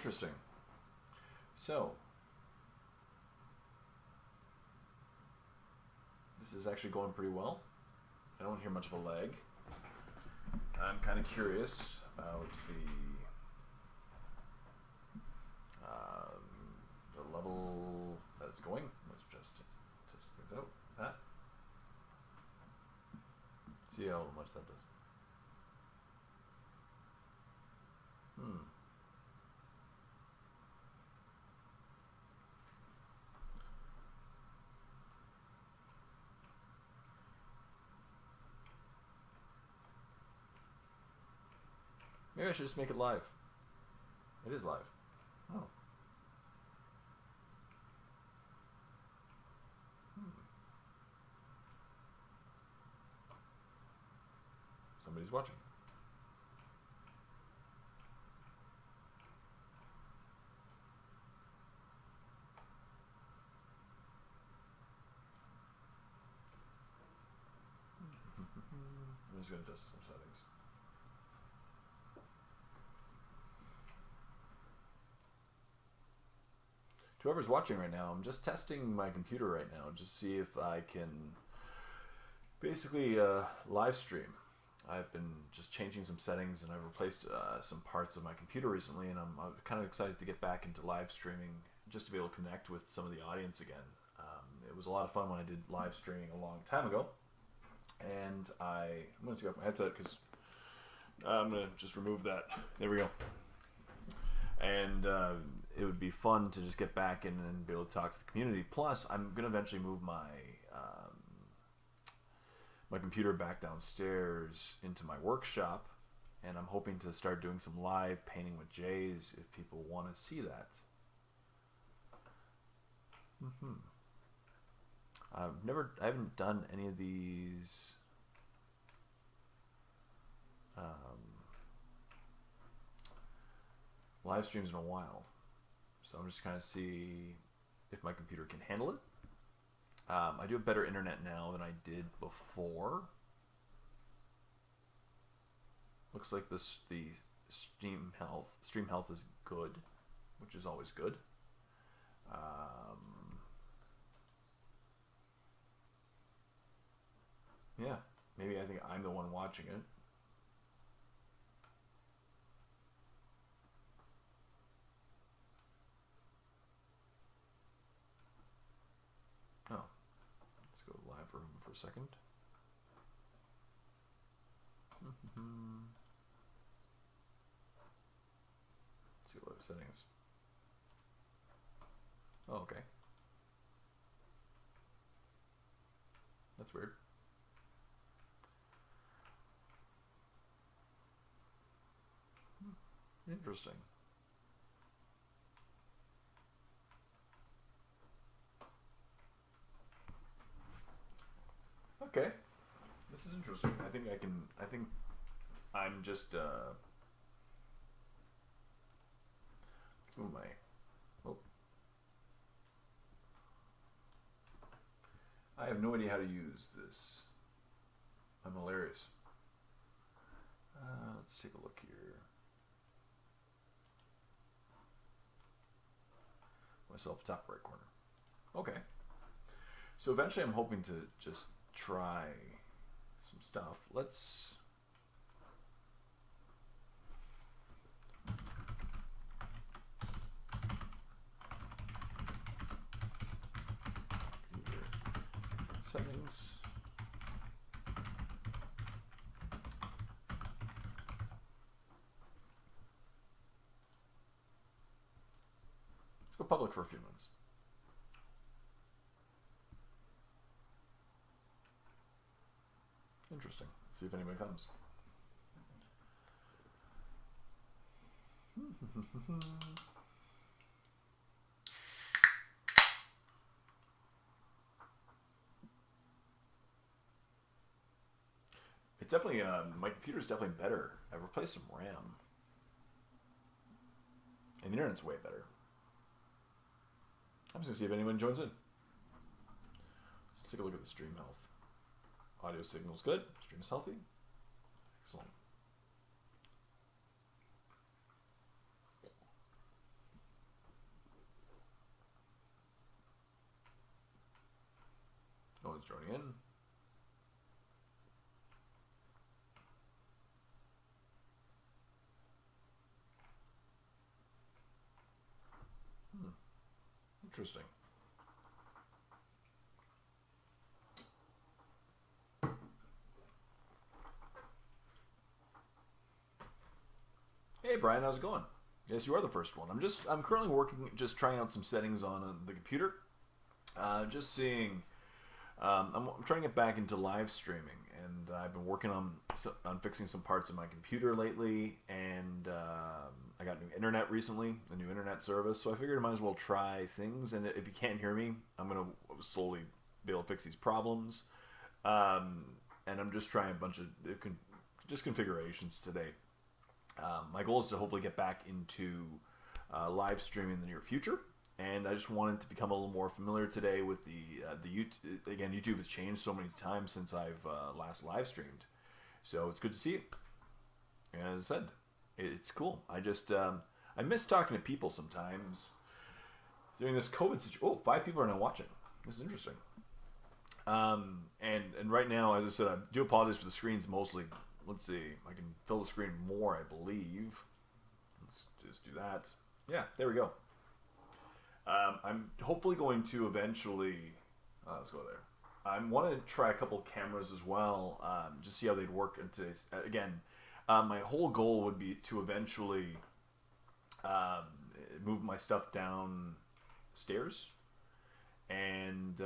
Interesting. So, this is actually going pretty well. I don't hear much of a lag. I'm kind of curious about the level that it's going. Let's just test things out. That. See how much that does. Maybe I should just make it live. It is live. Oh. Somebody's watching. I'm just going to adjust some settings. To whoever's watching right now, I'm just testing my computer right now, just see if I can basically live stream. I've been just changing some settings, and I've replaced some parts of my computer recently, and I'm kind of excited to get back into live streaming, just to be able to connect with some of the audience again. It was a lot of fun when I did live streaming a long time ago, and I'm going to take off my headset because I'm going to just remove that. There we go. And it would be fun to just get back in and be able to talk to the community. Plus, I'm going to eventually move my my computer back downstairs into my workshop, and I'm hoping to start doing some live painting with Jays if people want to see that. I haven't done any of these live streams in a while, so I'm just kind of see if my computer can handle it. I do have better internet now than I did before. Looks like the stream health is good, which is always good. Yeah, maybe I think I'm the one watching it. Oh, let's go live room for a second. Let's see what the settings. Oh, okay. That's weird. Interesting. Okay, this is interesting. I think I'm just let's move my. Oh, I have no idea how to use this. I'm hilarious. Let's take a look here. Myself top right corner. Okay. So eventually I'm hoping to just try some stuff. Let's settings. Let's go public for a few minutes. Interesting. Let's see if anybody comes. It's definitely, my computer's definitely better. I've replaced some RAM. And the internet's way better. I'm just going to see if anyone joins in. Let's take a look at the stream health. Audio signal's good. Stream is healthy. Excellent. everyone's joining in. Interesting. Hey Brian, how's it going? Yes, you are the first one. I'm currently working, just trying out some settings on the computer. Just seeing. I'm trying to get back into live streaming, and I've been working on fixing some parts of my computer lately, and I got new internet recently, a new internet service, so I figured I might as well try things, and if you can't hear me, I'm going to slowly be able to fix these problems, and I'm just trying a bunch of just configurations today. My goal is to hopefully get back into live streaming in the near future. And I just wanted to become a little more familiar today with the YouTube. Again, YouTube has changed so many times since I've last live streamed, so it's good to see it. And as I said, it's cool. I miss talking to people sometimes during this COVID situation. Oh, 5 people are now watching. This is interesting. And right now, as I said, I do apologize for the screens mostly. Let's see, I can fill the screen more, I believe. Let's just do that. Yeah, there we go. I'm hopefully going to eventually, let's go there. I want to try a couple cameras as well, just see how they'd work. Again, my whole goal would be to eventually move my stuff downstairs and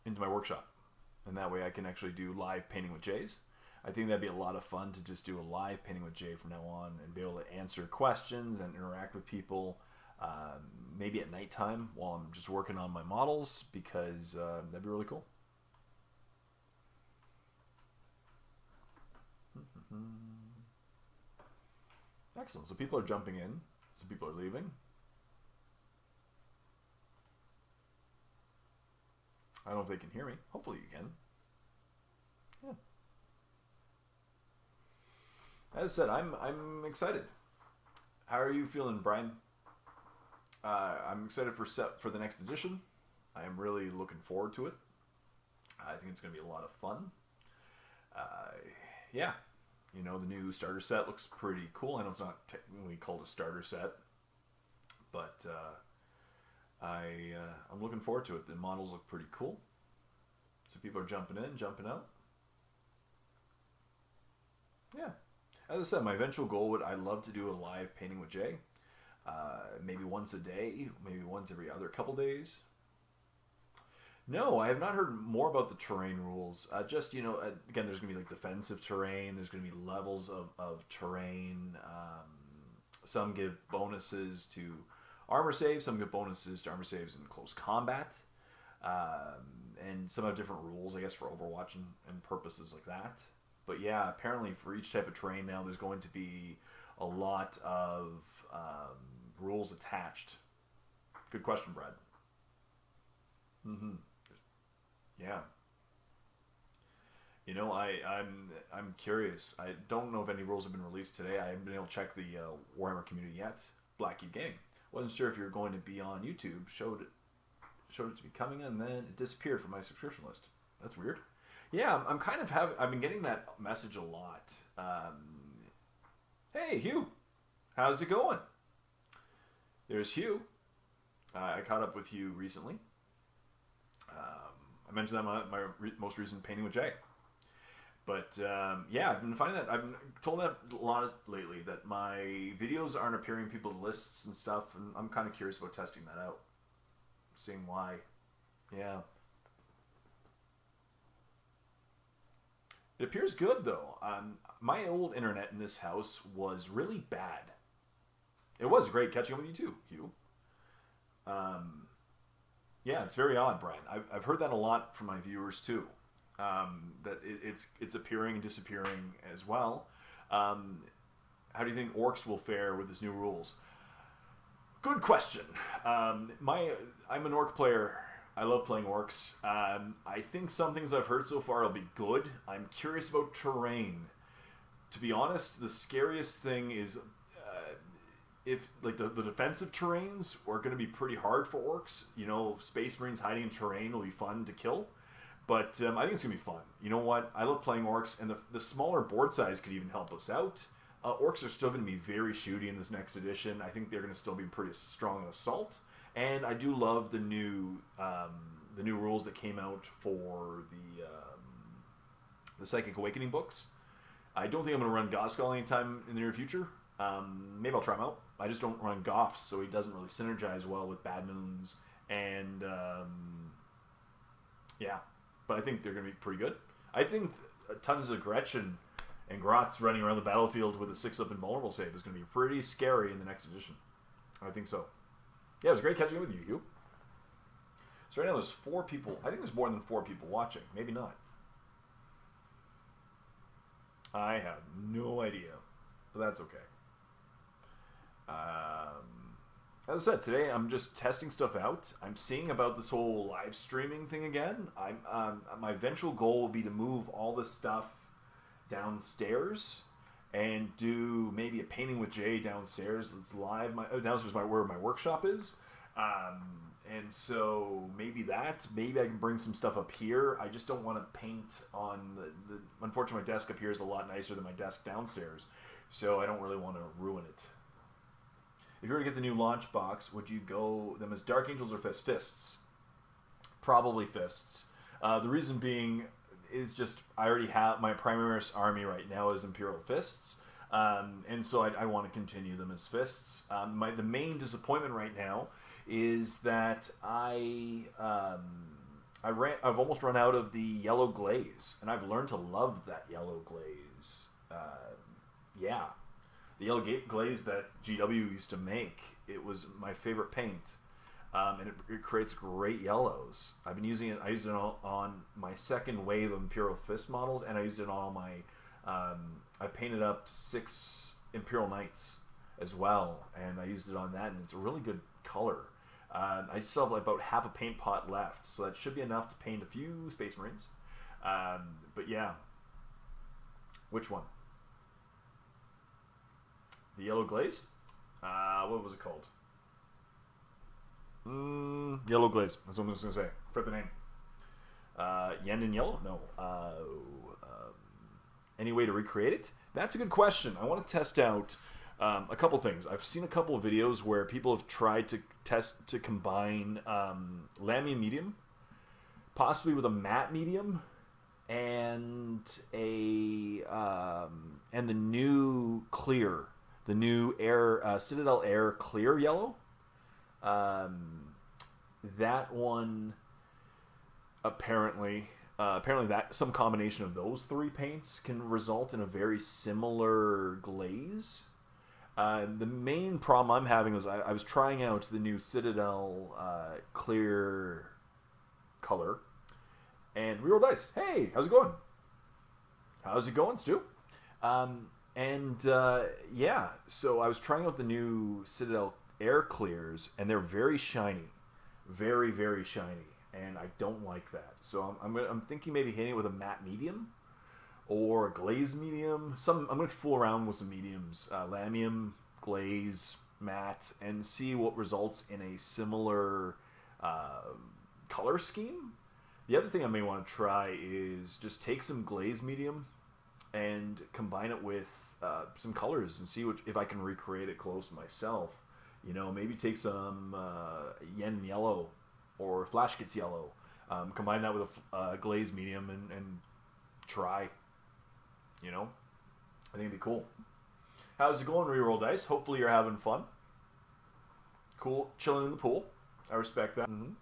into my workshop. And that way I can actually do live painting with Jays. I think that'd be a lot of fun to just do a live painting with Jay from now on and be able to answer questions and interact with people, maybe at nighttime while I'm just working on my models, because that'd be really cool. Excellent. So people are jumping in. Some people are leaving. I don't know if they can hear me. Hopefully you can. Yeah. As I said, I'm excited. How are you feeling, Brian? I'm excited for the next edition. I am really looking forward to it. I think it's going to be a lot of fun. Yeah, you know, the new starter set looks pretty cool. I know it's not technically called a starter set, but I'm looking forward to it. The models look pretty cool. So people are jumping in, jumping out. Yeah. As I said, my eventual goal I'd love to do a live painting with Jay. Maybe once a day, maybe once every other couple days. No, I have not heard more about the terrain rules. Just, you know, again, there's going to be like defensive terrain. There's going to be levels of terrain. Some give bonuses to armor saves. Some give bonuses to armor saves in close combat. And some have different rules, I guess, for Overwatch and purposes like that. But yeah, apparently for each type of terrain now, there's going to be a lot of rules attached. Good question, Brad. Yeah. You know, I'm curious. I don't know if any rules have been released today. I haven't been able to check the Warhammer community yet. Black Cube Gaming. Wasn't sure if you were going to be on YouTube. Showed it to be coming, and then it disappeared from my subscription list. That's weird. Yeah, I'm kind of I've been getting that message a lot. Hey, Hugh, how's it going? There's Hugh. I caught up with Hugh recently. I mentioned that my most recent painting with Jay. But yeah, I've been finding that I've been told that a lot lately, that my videos aren't appearing in people's lists and stuff, and I'm kind of curious about testing that out, seeing why. Yeah. It appears good, though. My old internet in this house was really bad. It was great catching up with you, too, Hugh. Yeah, it's very odd, Brian. I've heard that a lot from my viewers, too. That it's appearing and disappearing as well. How do you think orcs will fare with these new rules? Good question. I'm an orc player. I love playing orcs. I think some things I've heard so far will be good. I'm curious about terrain. To be honest, the scariest thing is if like the defensive terrains are going to be pretty hard for orcs. You know, Space Marines hiding in terrain will be fun to kill. But I think it's going to be fun. You know what? I love playing orcs, and the smaller board size could even help us out. Orcs are still going to be very shooty in this next edition. I think they're going to still be pretty strong in assault. And I do love the new rules that came out for the Psychic Awakening books. I don't think I'm going to run Gothskull anytime in the near future. Maybe I'll try him out. I just don't run Goths, so he doesn't really synergize well with Bad Moons. And yeah, but I think they're going to be pretty good. I think tons of Gretchen and Grotz running around the battlefield with a 6-up invulnerable save is going to be pretty scary in the next edition. I think so. Yeah, it was great catching up with you, Hugh. So right now there's 4 people. I think there's more than 4 people watching. Maybe not. I have no idea, but that's okay. As I said, today I'm just testing stuff out. I'm seeing about this whole live streaming thing again. My eventual goal will be to move all this stuff downstairs and do maybe a painting with Jay downstairs. It's live. Downstairs where my workshop is. And so maybe maybe I can bring some stuff up here. I just don't want to paint on the unfortunately my desk up here is a lot nicer than my desk downstairs. So I don't really want to ruin it. If you were to get the new launch box, would you go them as Dark Angels or Fists? Probably Fists. The reason being is just I already have my Primaris army right now is Imperial Fists. And so I want to continue them as Fists. The main disappointment right now is that I've almost run out of the yellow glaze, and I've learned to love that yellow glaze. Yeah, the yellow glaze that GW used to make, it was my favorite paint, and it creates great yellows. I've been using it. I used it on my second wave of Imperial Fist models, and I used it on all my. I painted up 6 Imperial Knights as well, and I used it on that, and it's a really good color. I still have about half a paint pot left, so that should be enough to paint a few Space Marines. But yeah. Which one? The yellow glaze? What was it called? Yellow glaze. That's what I was going to say. I forgot the name. Yen in yellow? No. Any way to recreate it? That's a good question. I want to test out a couple things. I've seen a couple of videos where people have tried to test to combine Lamian medium, possibly with a matte medium, and the new clear, the new Air Citadel Air clear yellow. That one apparently that some combination of those 3 paints can result in a very similar glaze. The main problem I'm having is I was trying out the new Citadel clear color, and reroll dice. Hey, how's it going? How's it going, Stu? Yeah, so I was trying out the new Citadel air clears, and they're very shiny, very, very shiny, and I don't like that. So I'm thinking maybe hitting it with a matte medium or a glaze medium. I'm going to fool around with some mediums, lamium, glaze, matte, and see what results in a similar color scheme. The other thing I may want to try is just take some glaze medium and combine it with some colors and see if I can recreate it close to myself. You know, maybe take some yen yellow or Flash Gets yellow, combine that with a glaze medium and try. You know, I think it'd be cool. How's it going, Reroll Dice? Hopefully you're having fun. Cool, chilling in the pool. I respect that. Mm-hmm.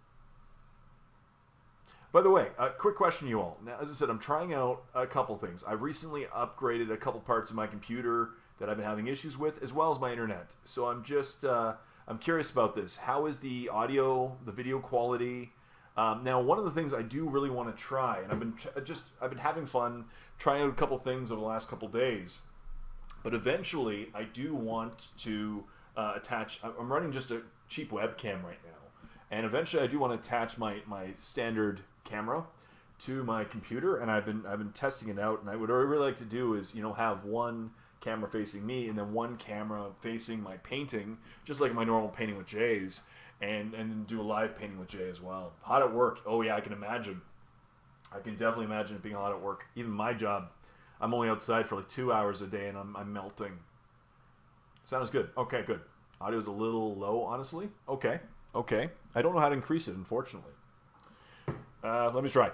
By the way, a quick question to you all. Now, as I said, I'm trying out a couple things. I've recently upgraded a couple parts of my computer that I've been having issues with, as well as my internet. So I'm just, I'm curious about this. How is the audio, the video quality? Now, one of the things I do really want to try, and I've been having fun trying out a couple things over the last couple days, but eventually I do want to attach. I'm running just a cheap webcam right now, and eventually I do want to attach my standard camera to my computer, and I've been testing it out. And what I would really like to do is, you know, have one camera facing me and then one camera facing my painting, just like my normal painting with Jay's, and do a live painting with Jay as well. Hot at work. Oh yeah, I can imagine. I can definitely imagine it being hot at work. Even my job, I'm only outside for like 2 hours a day and I'm melting. Sounds good. Okay, good. Audio's a little low, honestly. Okay. I don't know how to increase it, unfortunately. Let me try.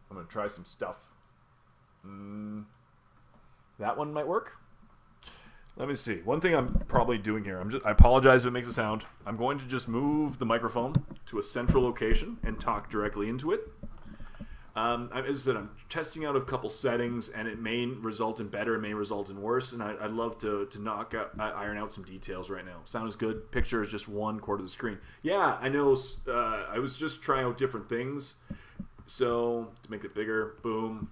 I'm going to try some stuff. That one might work. Let me see. One thing I'm probably doing here, I apologize if it makes a sound. I'm going to just move the microphone to a central location and talk directly into it. As I said, I'm testing out a couple settings, and it may result in better, it may result in worse, and I'd love to iron out some details right now. Sound is good. Picture is just 1/4 of the screen. Yeah, I know. I was just trying out different things. So, to make it bigger, boom.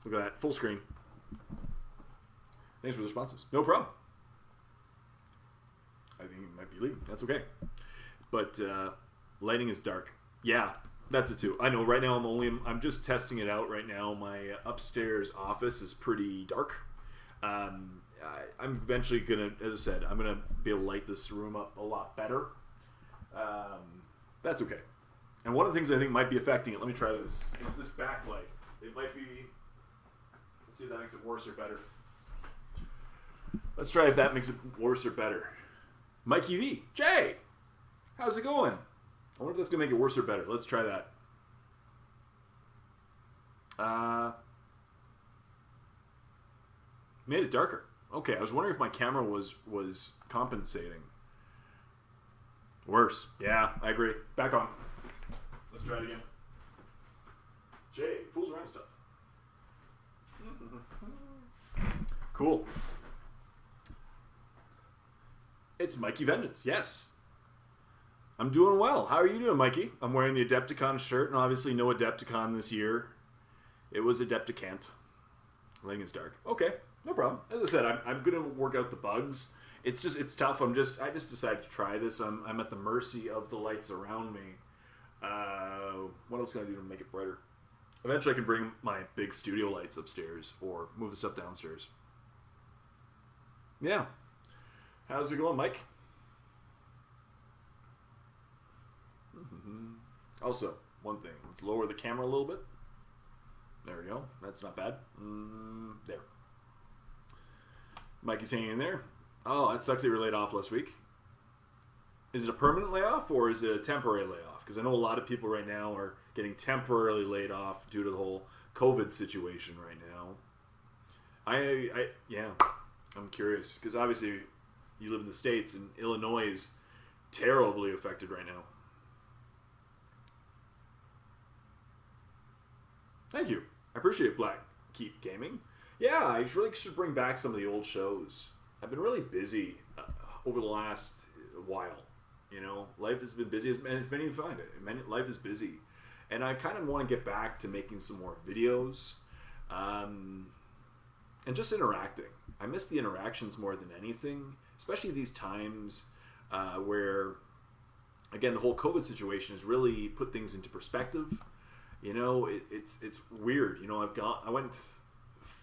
Look at that. Full screen. Thanks for the responses. No problem. I think it might be leaving. That's okay. But lighting is dark. Yeah, that's it too. I know right now I'm just testing it out right now. My upstairs office is pretty dark. I'm eventually gonna, as I said, I'm gonna be able to light this room up a lot better. That's okay. And one of the things I think might be affecting it, let me try this. It's this backlight. It might be, let's see if that makes it worse or better. Let's try if that makes it worse or better. Mikey V, Jay, how's it going? I wonder if that's going to make it worse or better. Let's try that. Made it darker. Okay, I was wondering if my camera was compensating. Worse. Yeah, I agree. Back on. Let's try it again. Jay, fools around stuff. Cool. It's Mikey Vengeance, yes. I'm doing well. How are you doing, Mikey? I'm wearing the Adepticon shirt, and obviously no Adepticon this year. It was Adepticant. Lighting is dark. Okay, no problem. As I said, I'm going to work out the bugs. It's tough. I just decided to try this. I'm at the mercy of the lights around me. What else can I do to make it brighter? Eventually I can bring my big studio lights upstairs or move the stuff downstairs. Yeah. How's it going, Mike? Also, one thing. Let's lower the camera a little bit. There we go. That's not bad. There. Mikey's hanging in there. Oh, that sucks that you were laid off last week. Is it a permanent layoff or is it a temporary layoff? Because I know a lot of people right now are getting temporarily laid off due to the whole COVID situation right now. I'm curious because obviously you live in the States and Illinois is terribly affected right now. Thank you. I appreciate it, Black. Keep gaming. Yeah, I really should bring back some of the old shows. I've been really busy over the last while. You know, life has been busy, as many of you find it. Life is busy. And I kind of want to get back to making some more videos and just interacting. I miss the interactions more than anything, especially these times where, again, the whole COVID situation has really put things into perspective. You know, it's weird. You know, I went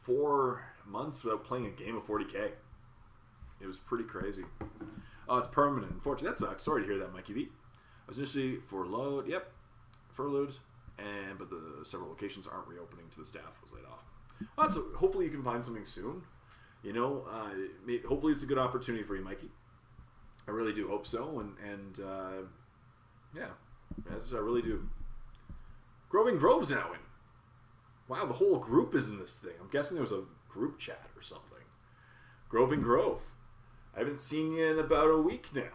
4 months without playing a game of 40K. It was pretty crazy. Oh, it's permanent. Unfortunately, that sucks. Sorry to hear that, Mikey V. I was initially furloughed. Yep, furloughed, but the several locations aren't reopening to the staff was laid off. Well, so hopefully you can find something soon. You know, hopefully it's a good opportunity for you, Mikey. I really do hope so, and yeah, yes, I really do. Groving Grove's now in. Wow, the whole group is in this thing. I'm guessing there was a group chat or something. Groving Grove. I haven't seen you in about a week now.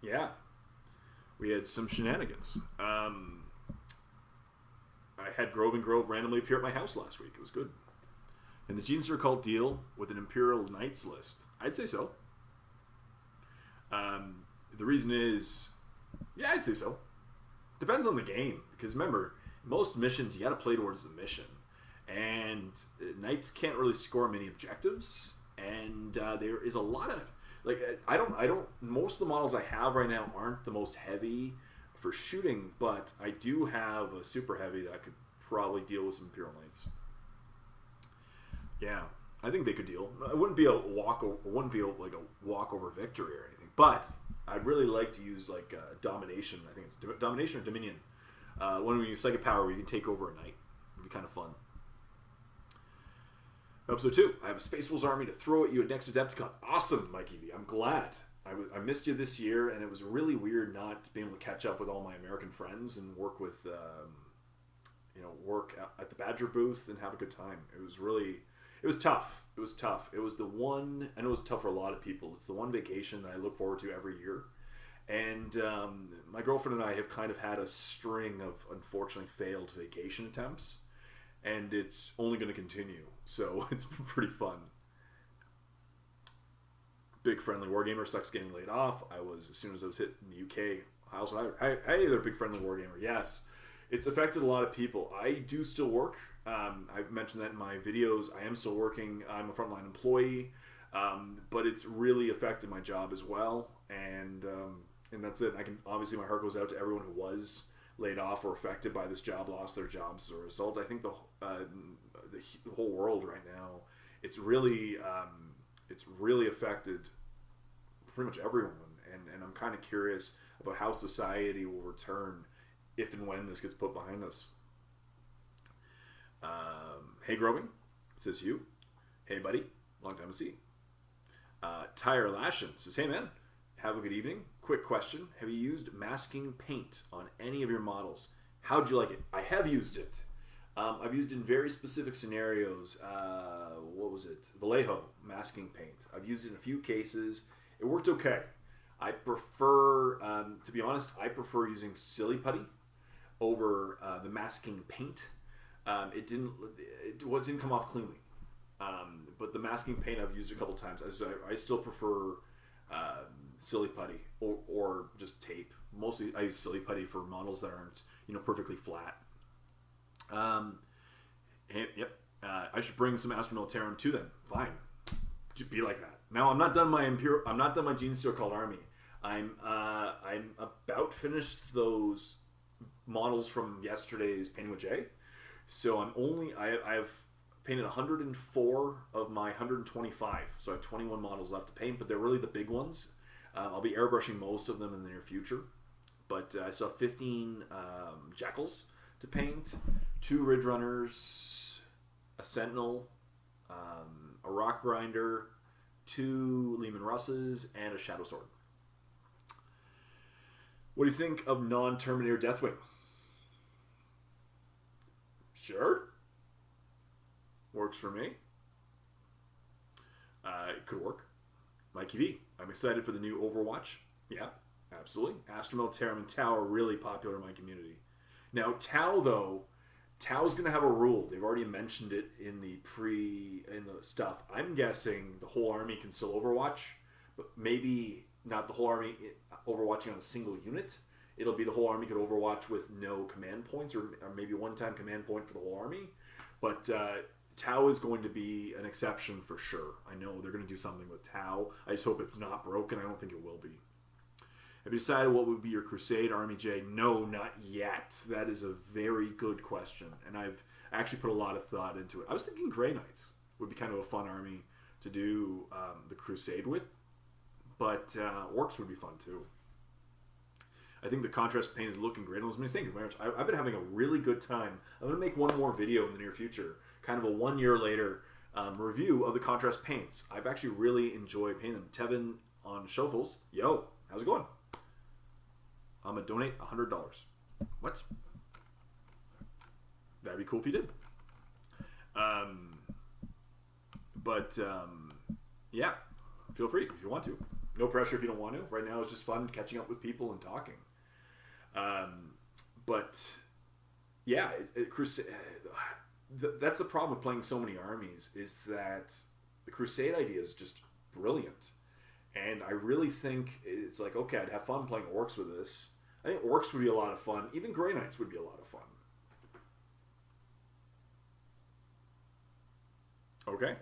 Yeah. We had some shenanigans. I had Groving Grove randomly appear at my house last week. It was good. And the Gene Cult deal with an Imperial Knights list. I'd say so. The reason is, yeah, I'd say so. Depends on the game. Because remember, most missions, you got to play towards the mission. And Knights can't really score many objectives. And there is a lot of, like, most of the models I have right now aren't the most heavy for shooting, but I do have a super heavy that could probably deal with some Imperial Knights. Yeah, I think they could deal. It wouldn't be a walk. It wouldn't be like a walkover victory or anything. But I'd really like to use like domination. I think it's domination or dominion. When we use psychic power, we can take over a knight. It'd be kind of fun. Episode 2. I have a Space Wolves army to throw at you at next Adepticon. Awesome, Mikey V. I'm glad. I missed you this year, and it was really weird not being able to catch up with all my American friends and work with, work at the Badger booth and have a good time. It was tough. It was tough. It was the one, I know it was tough for a lot of people. It's the one vacation that I look forward to every year. And my girlfriend and I have kind of had a string of unfortunately failed vacation attempts. And it's only going to continue. So it's been pretty fun. Big Friendly Wargamer sucks getting laid off. As soon as I was hit in the UK, I also hired, hey there, Big Friendly Wargamer. Yes, it's affected a lot of people. I do still work. I've mentioned that in my videos. I am still working. I'm a frontline employee. But it's really affected my job as well. And that's it. Obviously my heart goes out to everyone who was laid off or affected by this job, lost their jobs as a result. I think the whole world right now, it's really affected pretty much everyone, and I'm kind of curious about how society will return if and when this gets put behind us. Hey Groving, says you. Hey buddy, long time to see. Tyre Lashin says, hey man, have a good evening. Quick question, have you used masking paint on any of your models? How'd you like it? I have used it. I've used it in very specific scenarios. What was it? Vallejo masking paint. I've used it in a few cases. It worked okay. I prefer, to be honest, I prefer using silly putty over the masking paint. It didn't come off cleanly. But the masking paint I've used a couple times. I still prefer silly putty or just tape. Mostly I use silly putty for models that aren't perfectly flat. Yep. I should bring some Astra Militarum too then. Fine. To be like that. Now I'm not done my Gene Steel Called Army. I'm about finished those models from yesterday's Painting with Jay. So I've painted 104 of my 125. So I have 21 models left to paint, but they're really the big ones. I'll be airbrushing most of them in the near future. But I still have 15 Jackals to paint, 2 Ridge Runners, a Sentinel, a Rock Grinder, 2 Lehman Russes, and a Shadow Sword. What do you think of non-Terminator Deathwing? Sure. Works for me. It could work. Mikey V, I'm excited for the new Overwatch. Yeah, absolutely. Astra Militarum and Tau are really popular in my community. Now, Tau's going to have a rule. They've already mentioned it in the stuff. I'm guessing the whole army can still Overwatch, but maybe not the whole army overwatching on a single unit. It'll be the whole army could Overwatch with no command points, or maybe one-time command point for the whole army. But Tau is going to be an exception for sure. I know they're going to do something with Tau. I just hope it's not broken. I don't think it will be. Have you decided what would be your Crusade army, Jay? No, not yet. That is a very good question, and I've actually put a lot of thought into it. I was thinking Grey Knights would be kind of a fun army to do the Crusade with, but Orcs would be fun too. I think the contrast paint is looking great. Thank you very much. I've been having a really good time. I'm going to make one more video in the near future, kind of a 1 year later review of the contrast paints. I've actually really enjoyed painting them. Tevin on Shovels. Yo, how's it going? I'm going to donate $100. What? That'd be cool if you did. Yeah, feel free if you want to. No pressure if you don't want to. Right now it's just fun catching up with people and talking. Yeah, Crusade. That's the problem with playing so many armies, is that the Crusade idea is just brilliant. And I really think it's like, okay, I'd have fun playing Orcs with this. I think Orcs would be a lot of fun. Even Grey Knights would be a lot of fun. Okay.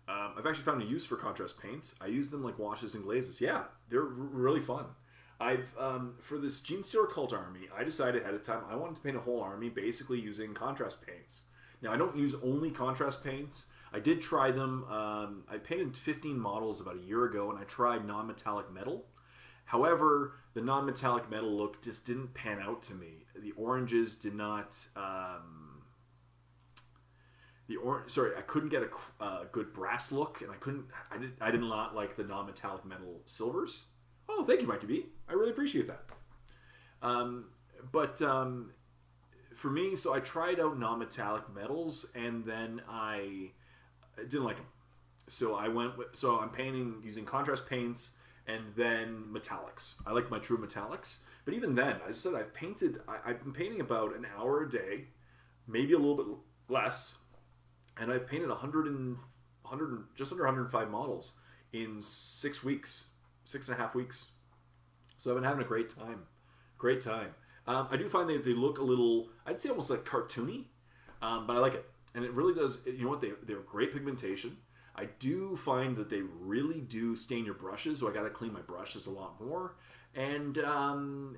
I've actually found a use for contrast paints. I use them like washes and glazes. Yeah, they're really fun. For this Gene Stealer Cult army, I decided ahead of time I wanted to paint a whole army basically using contrast paints. Now, I don't use only contrast paints. I did try them. I painted 15 models about a year ago, and I tried non-metallic metal. However, the non-metallic metal look just didn't pan out to me. The oranges did not... I couldn't get a good brass look, and I did not like the non-metallic metal silvers. Oh, thank you, Mikey B. I really appreciate that. For me, so I tried out non-metallic metals, and then I didn't like them. So I'm painting using contrast paints and then metallics. I like my true metallics, but even then, as I said, I've been painting about an hour a day, maybe a little bit less, and I've painted just under 105 models in 6 weeks, 6.5 weeks. So I've been having a great time. I do find that they look a little, I'd say almost like cartoony, but I like it. And it really does, you know what, they're great pigmentation. I do find that they really do stain your brushes, so I got to clean my brushes a lot more. And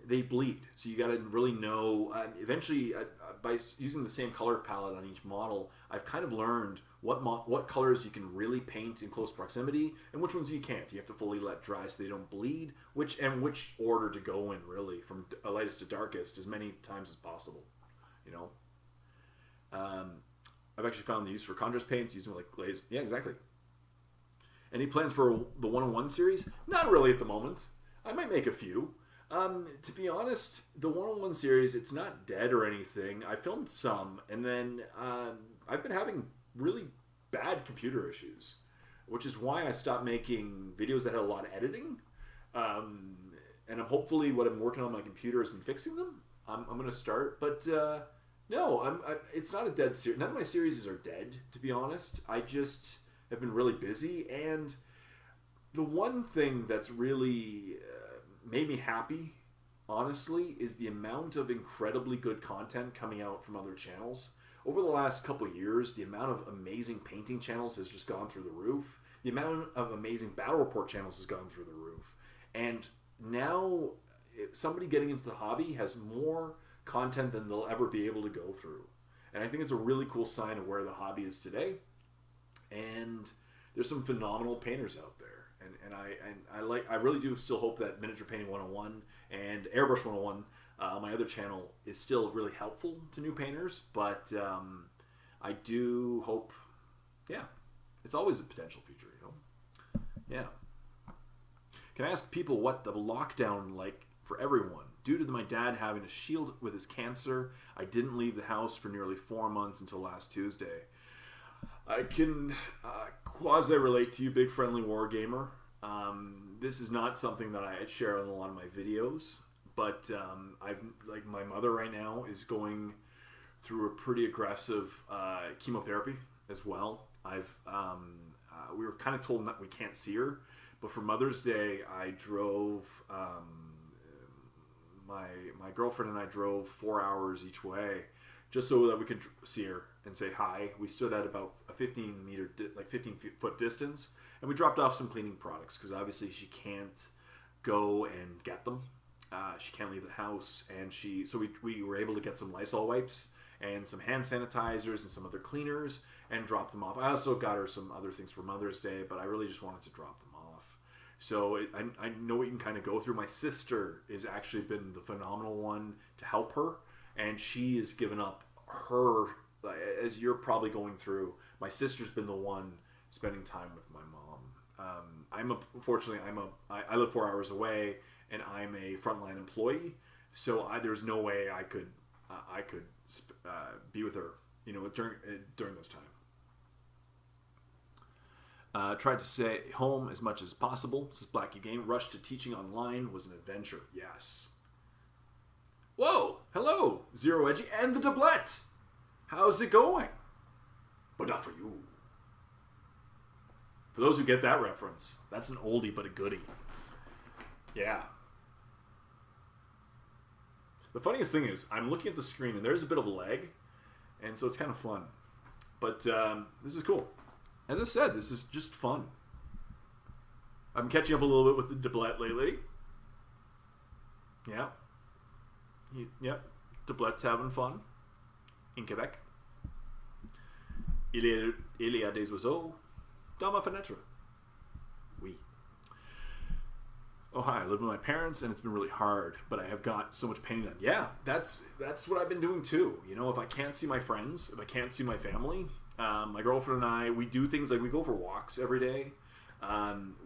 they bleed, so you got to really know. Eventually, by using the same color palette on each model, I've kind of learned what colors you can really paint in close proximity and which ones you can't. You have to fully let dry so they don't bleed. Which order to go in, really, from lightest to darkest, as many times as possible. You know. I've actually found the use for contrast paints using like Glaze. Yeah, exactly. Any plans for the 101 series? Not really at the moment. I might make a few. To be honest, the 101 series, it's not dead or anything. I filmed some, and then I've been having really bad computer issues, which is why I stopped making videos that had a lot of editing. And hopefully what I'm working on my computer has been fixing them. I'm going to start, but no, it's not a dead series. None of my series are dead, to be honest. I just have been really busy, and the one thing that's really made me happy, honestly, is the amount of incredibly good content coming out from other channels. Over the last couple of years, the amount of amazing painting channels has just gone through the roof. The amount of amazing battle report channels has gone through the roof. And now, somebody getting into the hobby has more content than they'll ever be able to go through. And I think it's a really cool sign of where the hobby is today. And there's some phenomenal painters out there. I really do still hope that Miniature Painting 101 and Airbrush 101, my other channel, is still really helpful to new painters. But I do hope, it's always a potential future, you know? Yeah. Can I ask people what the lockdown like for everyone? Due to my dad having a shield with his cancer, I didn't leave the house for nearly 4 months until last Tuesday. I can quasi-relate to you, Big Friendly Wargamer. This is not something that I share on a lot of my videos, but my mother right now is going through a pretty aggressive chemotherapy as well. We were kind of told that we can't see her, but for Mother's Day, I drove... My girlfriend and I drove 4 hours each way just so that we could see her and say hi. We stood at about a 15 foot distance, and we dropped off some cleaning products because obviously she can't go and get them. She can't leave the house, and so we were able to get some Lysol wipes and some hand sanitizers and some other cleaners and drop them off. I also got her some other things for Mother's Day, but I really just wanted to drop them off. So I know what you can kind of go through. My sister has actually been the phenomenal one to help her, and she has given up her, as you're probably going through, my sister's been the one spending time with my mom. I live 4 hours away, and I'm a frontline employee, so there's no way I could be with her, during this time. Tried to stay home as much as possible. This is Blackie Game. Rush to teaching online was an adventure. Yes. Whoa! Hello, Zero Edgy and the Doublet. How's it going? But not for you. For those who get that reference, that's an oldie but a goodie. Yeah. The funniest thing is, I'm looking at the screen and there's a bit of a lag, and so it's kind of fun. But this is cool. As I said, this is just fun. I'm catching up a little bit with the Doublet lately. Yeah. Yep. Doublet's having fun in Quebec. il y a des oiseaux dans ma fenêtre. Oui. Oh, hi. I live with my parents, and it's been really hard, but I have got so much painting done. Yeah, that's what I've been doing, too. You know, if I can't see my friends, if I can't see my family, my girlfriend and I, we do things like we go for walks every day.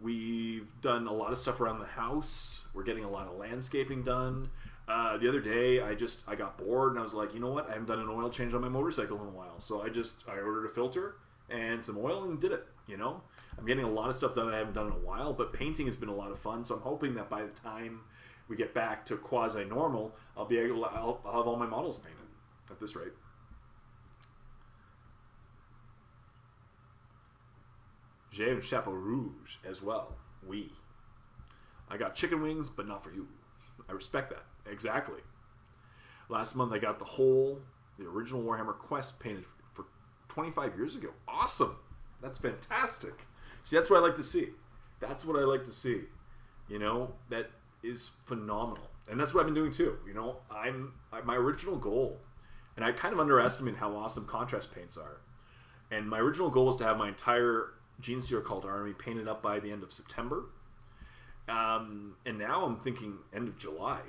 We've done a lot of stuff around the house. We're getting a lot of landscaping done. The other day, I got bored, and I was like, you know what? I haven't done an oil change on my motorcycle in a while. So I ordered a filter and some oil and did it, you know? I'm getting a lot of stuff done that I haven't done in a while, but painting has been a lot of fun. So I'm hoping that by the time we get back to quasi-normal, I'll have all my models painted at this rate. J'ai un chapeau rouge as well. Oui. I got chicken wings, but not for you. I respect that. Exactly. Last month I got the original Warhammer Quest painted for 25 years ago. Awesome. That's fantastic. See, that's what I like to see. That's what I like to see. You know, that is phenomenal. And that's what I've been doing too. You know, my original goal, and I kind of underestimate how awesome contrast paints are. And my original goal was to have my entire Genestealer Cult army painted up by the end of September. And now I'm thinking end of July.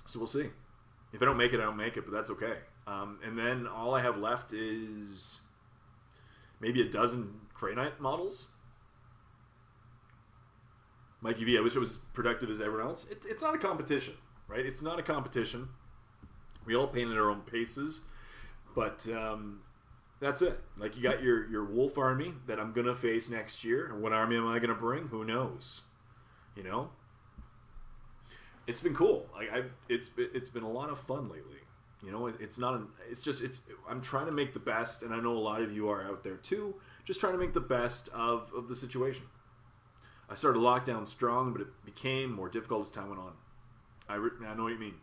So we'll see. If I don't make it, I don't make it, but that's okay. And then all I have left is maybe a dozen Grey Knight models. Mikey V, I wish I was productive as everyone else. It's not a competition, right? It's not a competition. We all paint at our own paces, but that's it. Like, you got your wolf army that I'm gonna face next year, and what army am I gonna bring? Who knows? You know, it's been cool. Like it's been a lot of fun lately. You know, I'm trying to make the best, and I know a lot of you are out there too, just trying to make the best of the situation. I started lockdown strong, but it became more difficult as time went on. I know what you mean.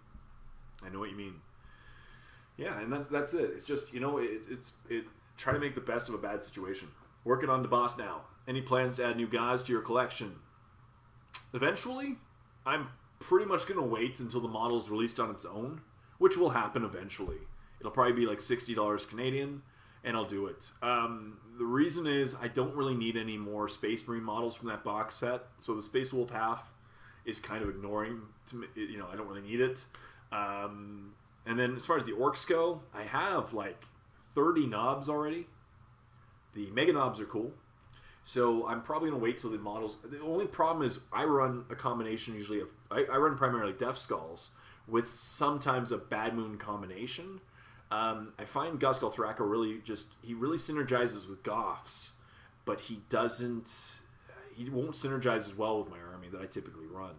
I know what you mean. Yeah, and that's it. It's just, you know, try to make the best of a bad situation. Working on the boss now. Any plans to add new guys to your collection? Eventually, I'm pretty much going to wait until the model's released on its own, which will happen eventually. It'll probably be like $60 Canadian, and I'll do it. The reason is I don't really need any more Space Marine models from that box set, so the Space Wolf half is kind of ignoring, you know, I don't really need it. And then as far as the orcs go, I have like 30 knobs already. The mega knobs are cool. So I'm probably going to wait till the models... The only problem is I run a combination usually of... I run primarily Death Skulls with sometimes a Bad Moon combination. I find Guskull Thraka really just... He really synergizes with Goths, but he doesn't... He won't synergize as well with my army that I typically run.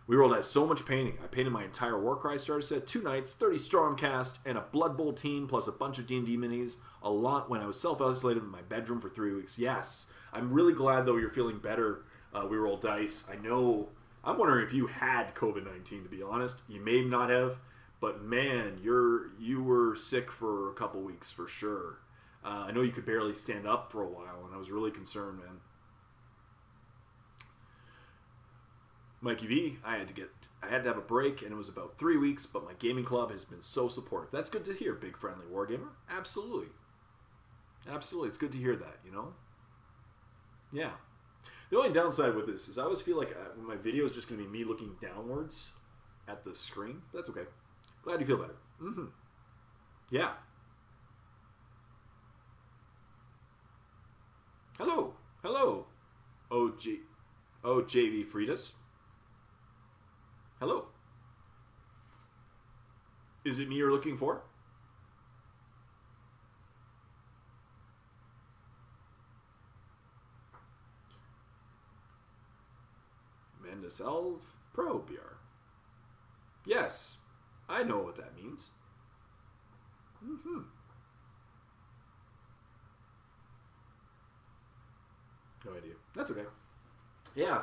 We rolled out so much painting. I painted my entire Warcry starter set, 2 knights, 30 Stormcast, and a Blood Bowl team, plus a bunch of D&D minis. A lot when I was self-isolated in my bedroom for 3 weeks. Yes. I'm really glad, though, you're feeling better. We rolled dice. I know... I'm wondering if you had COVID-19, to be honest. You may not have, but man, you were sick for a couple weeks for sure. I know you could barely stand up for a while, and I was really concerned, man. Mikey V, I had to have a break, and it was about 3 weeks, but my gaming club has been so supportive. That's good to hear, Big Friendly Wargamer. Absolutely. Absolutely. It's good to hear that, you know? Yeah. The only downside with this is I always feel like my video is just going to be me looking downwards at the screen. That's okay. Glad you feel better. Mm-hmm. Yeah. Hello. Hello. JV Fridas. Hello. Is it me you're looking for? Mandaselv Probiar. Yes, I know what that means. Mm-hmm. No idea. That's okay. Yeah,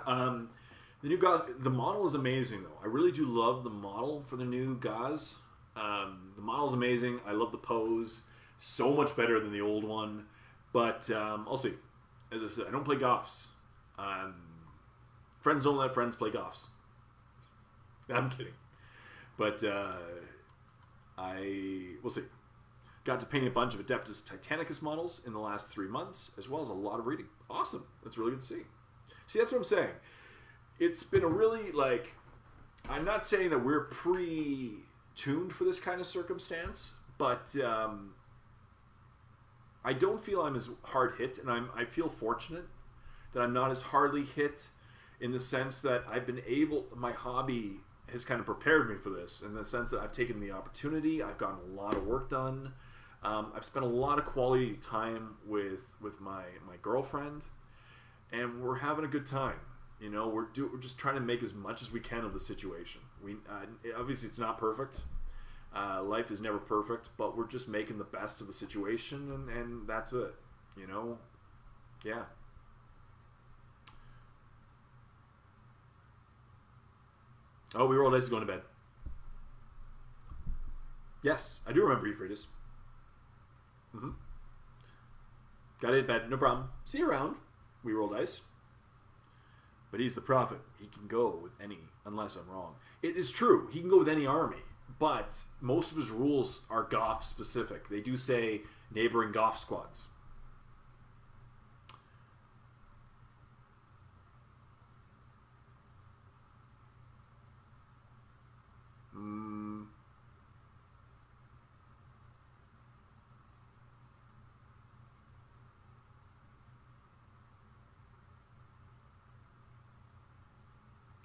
the new Gauze, the model is amazing, though. I really do love the model for the new Gauze. The model is amazing. I love the pose. So much better than the old one. But I'll see. As I said, I don't play Goths. Friends don't let friends play Goths. I'm kidding. But we'll see. Got to paint a bunch of Adeptus Titanicus models in the last 3 months, as well as a lot of reading. Awesome. That's really good to see. See, that's what I'm saying. It's been a really, like, I'm not saying that we're pre-tuned for this kind of circumstance, but I don't feel I'm as hard hit, and I feel fortunate that I'm not as hardly hit in the sense that I've been able, my hobby has kind of prepared me for this, in the sense that I've taken the opportunity, I've gotten a lot of work done, I've spent a lot of quality time with my girlfriend, and we're having a good time. You know, we're just trying to make as much as we can of the situation. We obviously it's not perfect. Life is never perfect, but we're just making the best of the situation, and that's it. You know, yeah. Oh, we rolled dice to go to bed. Yes, I do remember Euphrates. Mm-hmm. Got it in bed, no problem. See you around. We roll dice. But he's the prophet. He can go with any, unless I'm wrong. It is true. He can go with any army, but most of his rules are Goth specific. They do say neighboring Goth squads.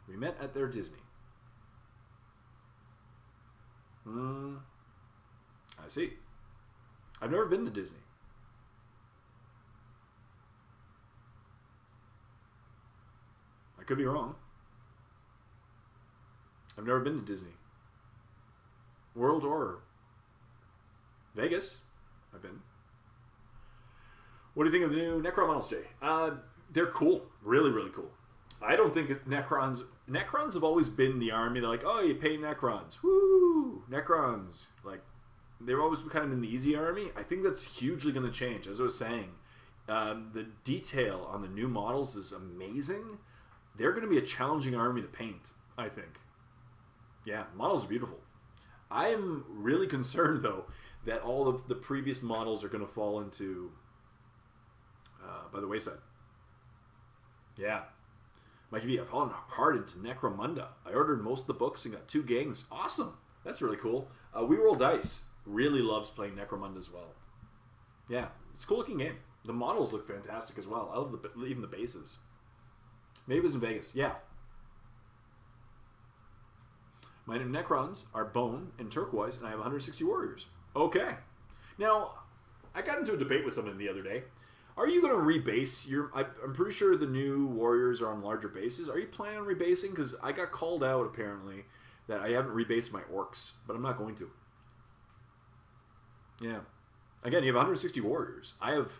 We met at their Disney. I see. I've never been to Disney. I could be wrong. I've never been to Disney World or Vegas. I've been. What do you think of the new Necron models, Jay? They're cool. Really, really cool. I don't think Necrons have always been the army. They're like, oh, you pay Necrons. Woo! Necrons. Like, they've always kind of been the easy army. I think that's hugely going to change. As I was saying, the detail on the new models is amazing. They're going to be a challenging army to paint, I think. Yeah, models are beautiful. I am really concerned, though, that all of the previous models are going to fall into by the wayside. Yeah. Mikey V, I've fallen hard into Necromunda. I ordered most of the books and got 2 gangs. Awesome. That's really cool. We Roll Dice really loves playing Necromunda as well. Yeah, it's a cool looking game. The models look fantastic as well. I love even the bases. Maybe it was in Vegas. Yeah. My Necrons are bone and turquoise, and I have 160 warriors. Okay. Now, I got into a debate with someone the other day. Are you going to rebase your... I'm pretty sure the new warriors are on larger bases. Are you planning on rebasing? Because I got called out, apparently, that I haven't rebased my orcs, but I'm not going to. Yeah. Again, you have 160 warriors. I have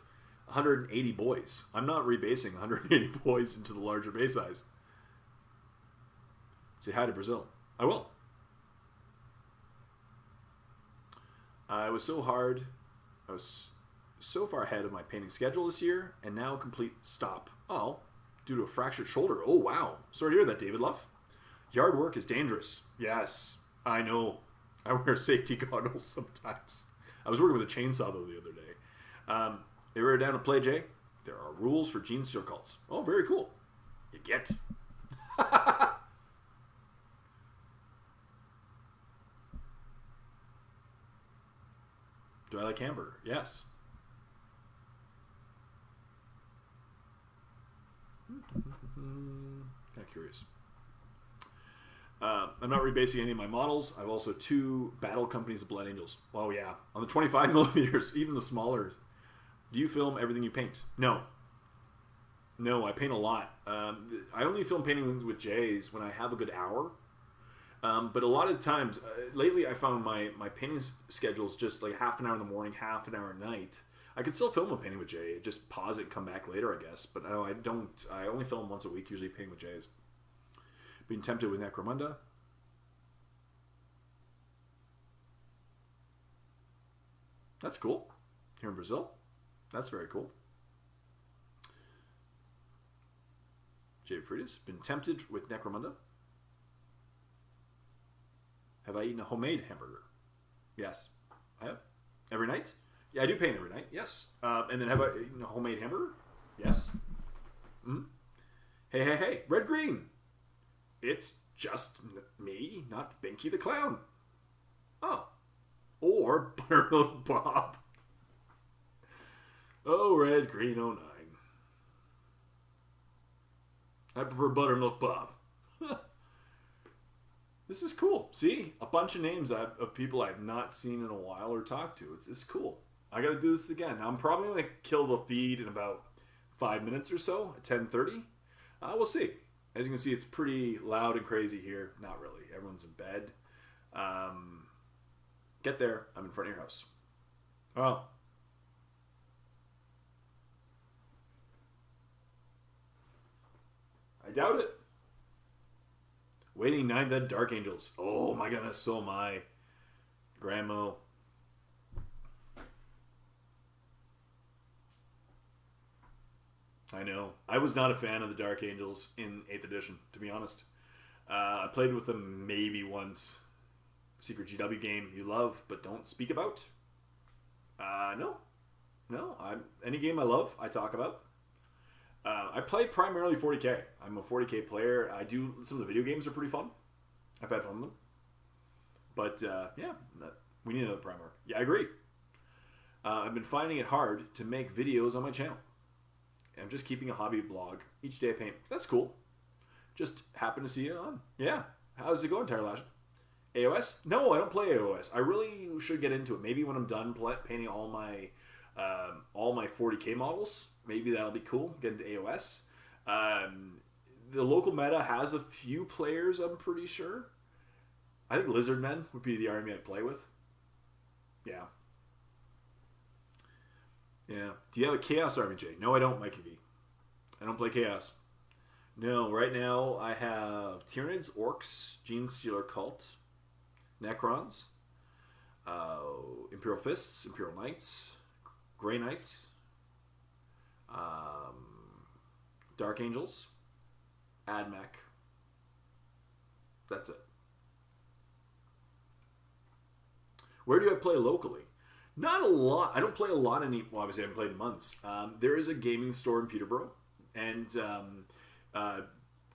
180 boys. I'm not rebasing 180 boys into the larger base size. Say hi to Brazil. I will. I was so far ahead of my painting schedule this year, and now complete stop. Oh, due to a fractured shoulder. Oh, wow. Sorry to hear that, David Luff. Yard work is dangerous. Yes, I know. I wear safety goggles sometimes. I was working with a chainsaw, though, the other day. They were down to play, Jay. There are rules for gene steal cults. Oh, very cool. You get. Do I like hamburger? Yes. Kind of curious. I'm not rebasing any of my models. I have also 2 battle companies of Blood Angels. Oh yeah, on the 25 millimeters, even the smaller. Do you film everything you paint? No. No, I paint a lot. I only film painting with Jays when I have a good hour. But a lot of times, lately I found my painting schedule is just like half an hour in the morning, half an hour at night. I could still film a painting with Jay, just pause it and come back later, I guess. But no, I don't. I only film once a week, usually painting with Jays. Being tempted with Necromunda. That's cool. Here in Brazil. That's very cool. Jay Fridas. Been tempted with Necromunda. Have I eaten a homemade hamburger? Yes, I have. Every night? Yeah, I do paint every night. Yes. And then how about homemade hamburger? Yes. Mm? Hey. Red green. It's just me, not Binky the Clown. Oh. Or Buttermilk Bob. Oh, Red Green 09. I prefer Buttermilk Bob. This is cool. See? A bunch of names of people I've not seen in a while or talked to. It's cool. I gotta do this again. Now, I'm probably gonna kill the feed in about 5 minutes or so at 10:30. We'll see. As you can see, it's pretty loud and crazy here. Not really. Everyone's in bed. Get there. I'm in front of your house. Oh. I doubt it. Waiting 9 Dead Dark Angels. Oh my goodness, so am I. Grandma. I know. I was not a fan of the Dark Angels in 8th edition, to be honest. I played with them maybe once. Secret GW game you love but don't speak about? No. Any game I love, I talk about. I play primarily 40k. I'm a 40k player. Some of the video games are pretty fun. I've had fun with them. But, yeah, we need another Primarch. Yeah, I agree. I've been finding it hard to make videos on my channel. I'm just keeping a hobby blog. Each day I paint. That's cool. Just happen to see it on. Yeah. How's it going, Tyrlash? AOS? No, I don't play AOS. I really should get into it. Maybe when I'm done painting all my 40k models, maybe that'll be cool. Get into AOS. The local meta has a few players, I'm pretty sure. I think Lizardmen would be the army I'd play with. Yeah. Yeah. Do you have a Chaos army, Jay? No, I don't, Mikey V. I don't play Chaos. No, right now I have Tyranids, Orcs, Genestealer Cult, Necrons, Imperial Fists, Imperial Knights, Grey Knights, Dark Angels, Admech. That's it. Where do I play locally? Not a lot. I don't play a lot well, obviously I haven't played in months. There is a gaming store in Peterborough and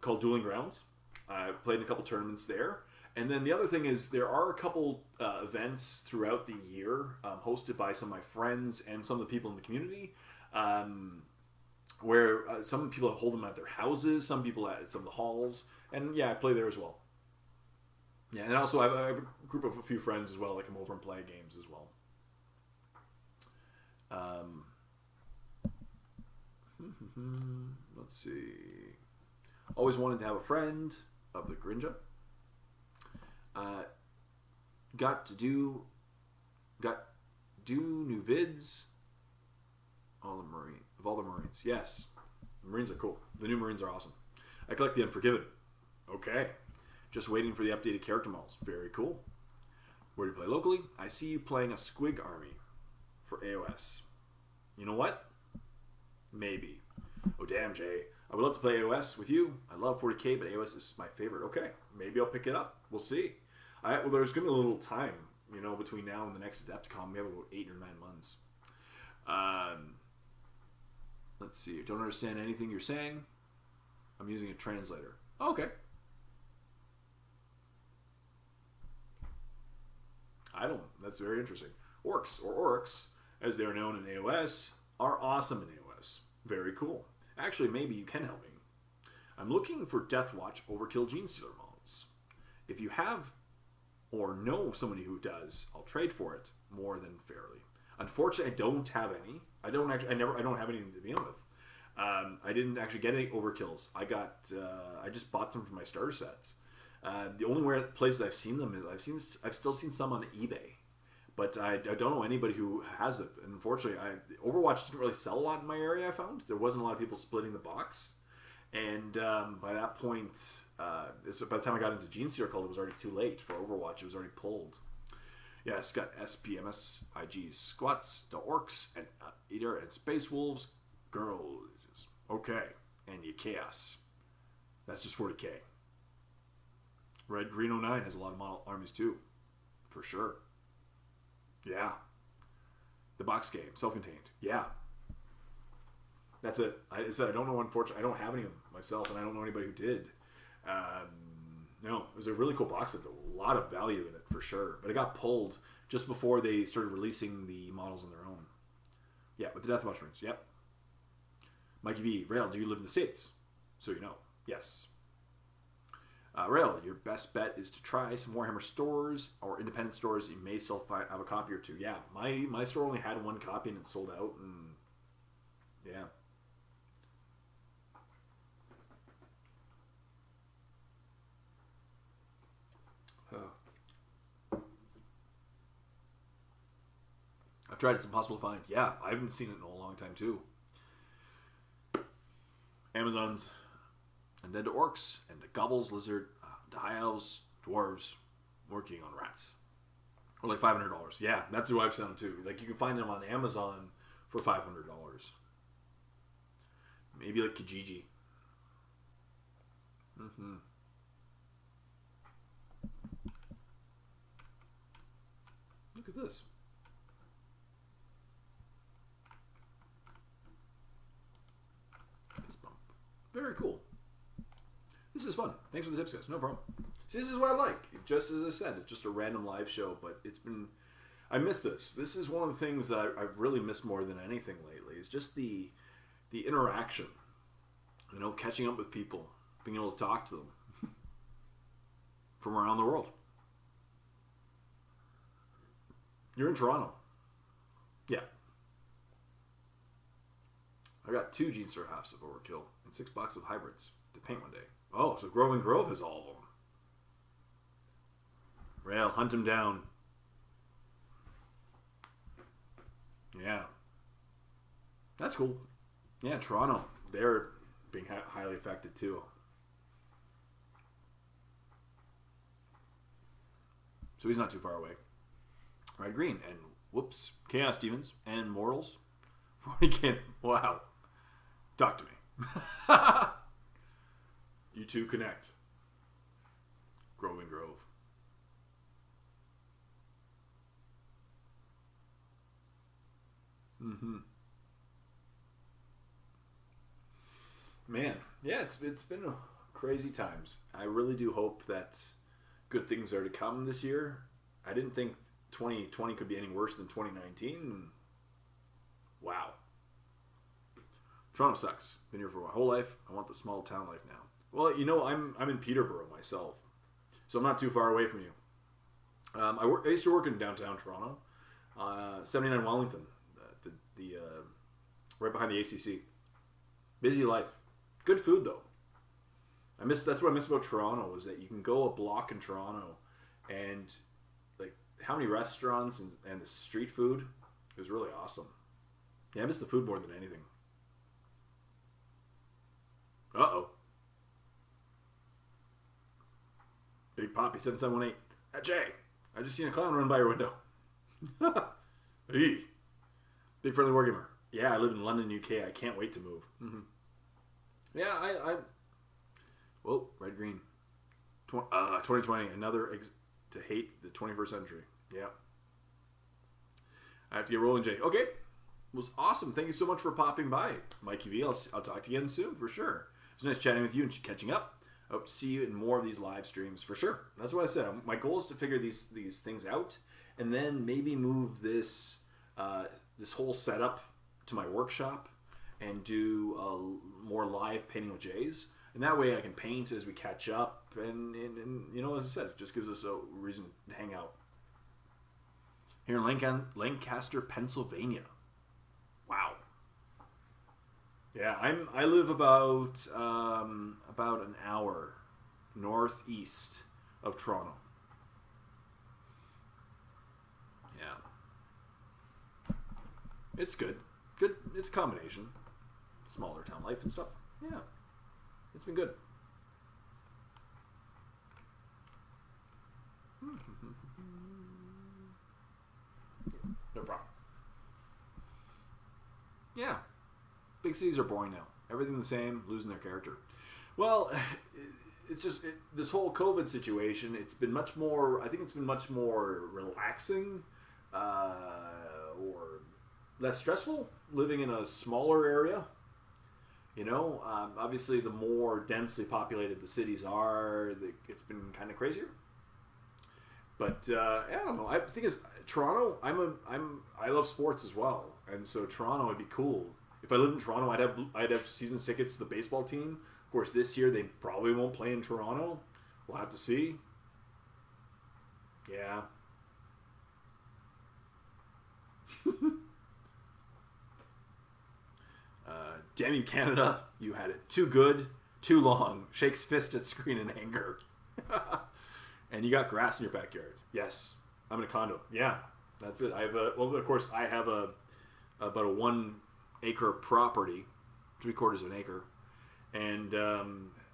called Dueling Grounds. I played in a couple tournaments there. And then the other thing is there are a couple events throughout the year hosted by some of my friends and some of the people in the community where some people hold them at their houses, some people at some of the halls. And yeah, I play there as well. Yeah, and also I have a group of a few friends as well that come over and play games as well. Let's see. Always wanted to have a friend of the Grinja. Got to do new vids. All the Marines. Yes, the Marines are cool. The new Marines are awesome. I collect the Unforgiven. Okay. Just waiting for the updated character models. Very cool. Where do you play locally? I see you playing a Squig army for AOS. You know what? Maybe. Oh, damn, Jay. I would love to play AOS with you. I love 40k, but AOS is my favorite. Okay. Maybe I'll pick it up. We'll see. Well, there's going to be a little time, between now and the next Adepticon. We have about 8 or 9 months. Let's see. Don't understand anything you're saying. I'm using a translator. Okay. That's very interesting. Orcs, or Orcs, as they're known in AOS, are awesome in AOS. Very cool. Actually, maybe you can help me. I'm looking for Deathwatch Overkill Genestealer models. If you have or know somebody who does, I'll trade for it more than fairly. Unfortunately, I don't have any. I don't have anything to begin with. I didn't actually get any overkills. I just bought some from my starter sets. The only places I've seen them is I've still seen some on eBay, but I don't know anybody who has it. And unfortunately, Overwatch didn't really sell a lot in my area. I found there wasn't a lot of people splitting the box, and by that point, by the time I got into Genestealer Cult, it was already too late for Overwatch. It was already pulled. Yeah, it's got SPMS, IGs, Squats, the Orcs, and Eater, and Space Wolves, Girls. Okay, and your Chaos. That's just 40k. Red Green 09 has a lot of model armies too, for sure. Yeah. The box game, self-contained. Yeah. That's it. I said I don't know, unfortunately. I don't have any of them myself, and I don't know anybody who did. No, it was a really cool box set. A lot of value in it, for sure. But it got pulled just before they started releasing the models on their own. Yeah, with the Death Mushrooms. Yep. Mikey V, Rail, do you live in the States? So you know. Yes. Rail, your best bet is to try some Warhammer stores or independent stores. You may still have a copy or two. Yeah, my store only had one copy and it sold out. And yeah. I've tried it. It's impossible to find. Yeah, I haven't seen it in a long time too. Amazons, Undead to Orcs, and to Gobbles, Lizard, to High Elves, Dwarves, working on Rats. Or like $500. Yeah, that's who I've found too. Like you can find them on Amazon for $500. Maybe like Kijiji. Mm-hmm. Look at this. Fist bump. Very cool. This is fun. Thanks for the tips, guys. No problem. See, this is what I like. Just as I said, it's just a random live show, but it's been... I miss this. This is one of the things that I've really missed more than anything lately. It's just the interaction. You know, catching up with people. Being able to talk to them. From around the world. You're in Toronto. Yeah. I got 2 Gene Star halves of Overkill and 6 boxes of hybrids to paint one day. Oh, so Grove and Grove has all of them. Rail, hunt him down. Yeah. That's cool. Yeah, Toronto. They're being highly affected too. So he's not too far away. Red Green and whoops, Chaos Demons and Mortals. 40K. Wow. Talk to me. You two connect. Grove and Grove. Mm-hmm. Man, yeah, it's been a crazy times. I really do hope that good things are to come this year. I didn't think 2020 could be any worse than 2019. Wow. Toronto sucks. Been here for my whole life. I want the small town life now. Well, you know, I'm in Peterborough myself, so I'm not too far away from you. I used to work in downtown Toronto, 79 Wellington, right behind the ACC. Busy life. Good food though. That's what I miss about Toronto is that you can go a block in Toronto, and like how many restaurants and the street food, it was really awesome. Yeah, I miss the food more than anything. Uh-oh. Big Poppy 7718. Jay, I just seen a clown run by your window. Hey. Big Friendly Wargamer. Yeah, I live in London, UK. I can't wait to move. Mm-hmm. Yeah, I whoa, red green. 2020, another to hate the 21st century. Yeah. I have to get rolling, Jay. Okay. It was awesome. Thank you so much for popping by, Mikey V. I'll talk to you again soon, for sure. It was nice chatting with you and catching up. I hope to see you in more of these live streams, for sure. That's what I said. My goal is to figure these things out, and then maybe move this whole setup to my workshop and do more live painting with Jays. And that way I can paint as we catch up. And you know, as I said, it just gives us a reason to hang out. Here in Lancaster, Pennsylvania. Wow. Yeah, I live about an hour northeast of Toronto. Yeah. It's good. Good. It's a combination. Smaller town life and stuff. Yeah. It's been good. No problem. Yeah. Big cities are boring now. Everything the same, losing their character. Well, it's just this whole COVID situation. It's been much more. I think it's been much more relaxing, or less stressful living in a smaller area. You know, obviously, the more densely populated the cities are, it's been kind of crazier. But I don't know. I think is Toronto. I love sports as well, and so Toronto would be cool. If I lived in Toronto, I'd have season tickets to the baseball team. Of course, this year they probably won't play in Toronto. We'll have to see. Yeah. Damn you, Canada. You had it too good, too long. Shakes fist at screen in anger. And you got grass in your backyard. Yes. I'm in a condo. Yeah. That's it. I have of course, I have about a 1 acre property, 3/4 of an acre. And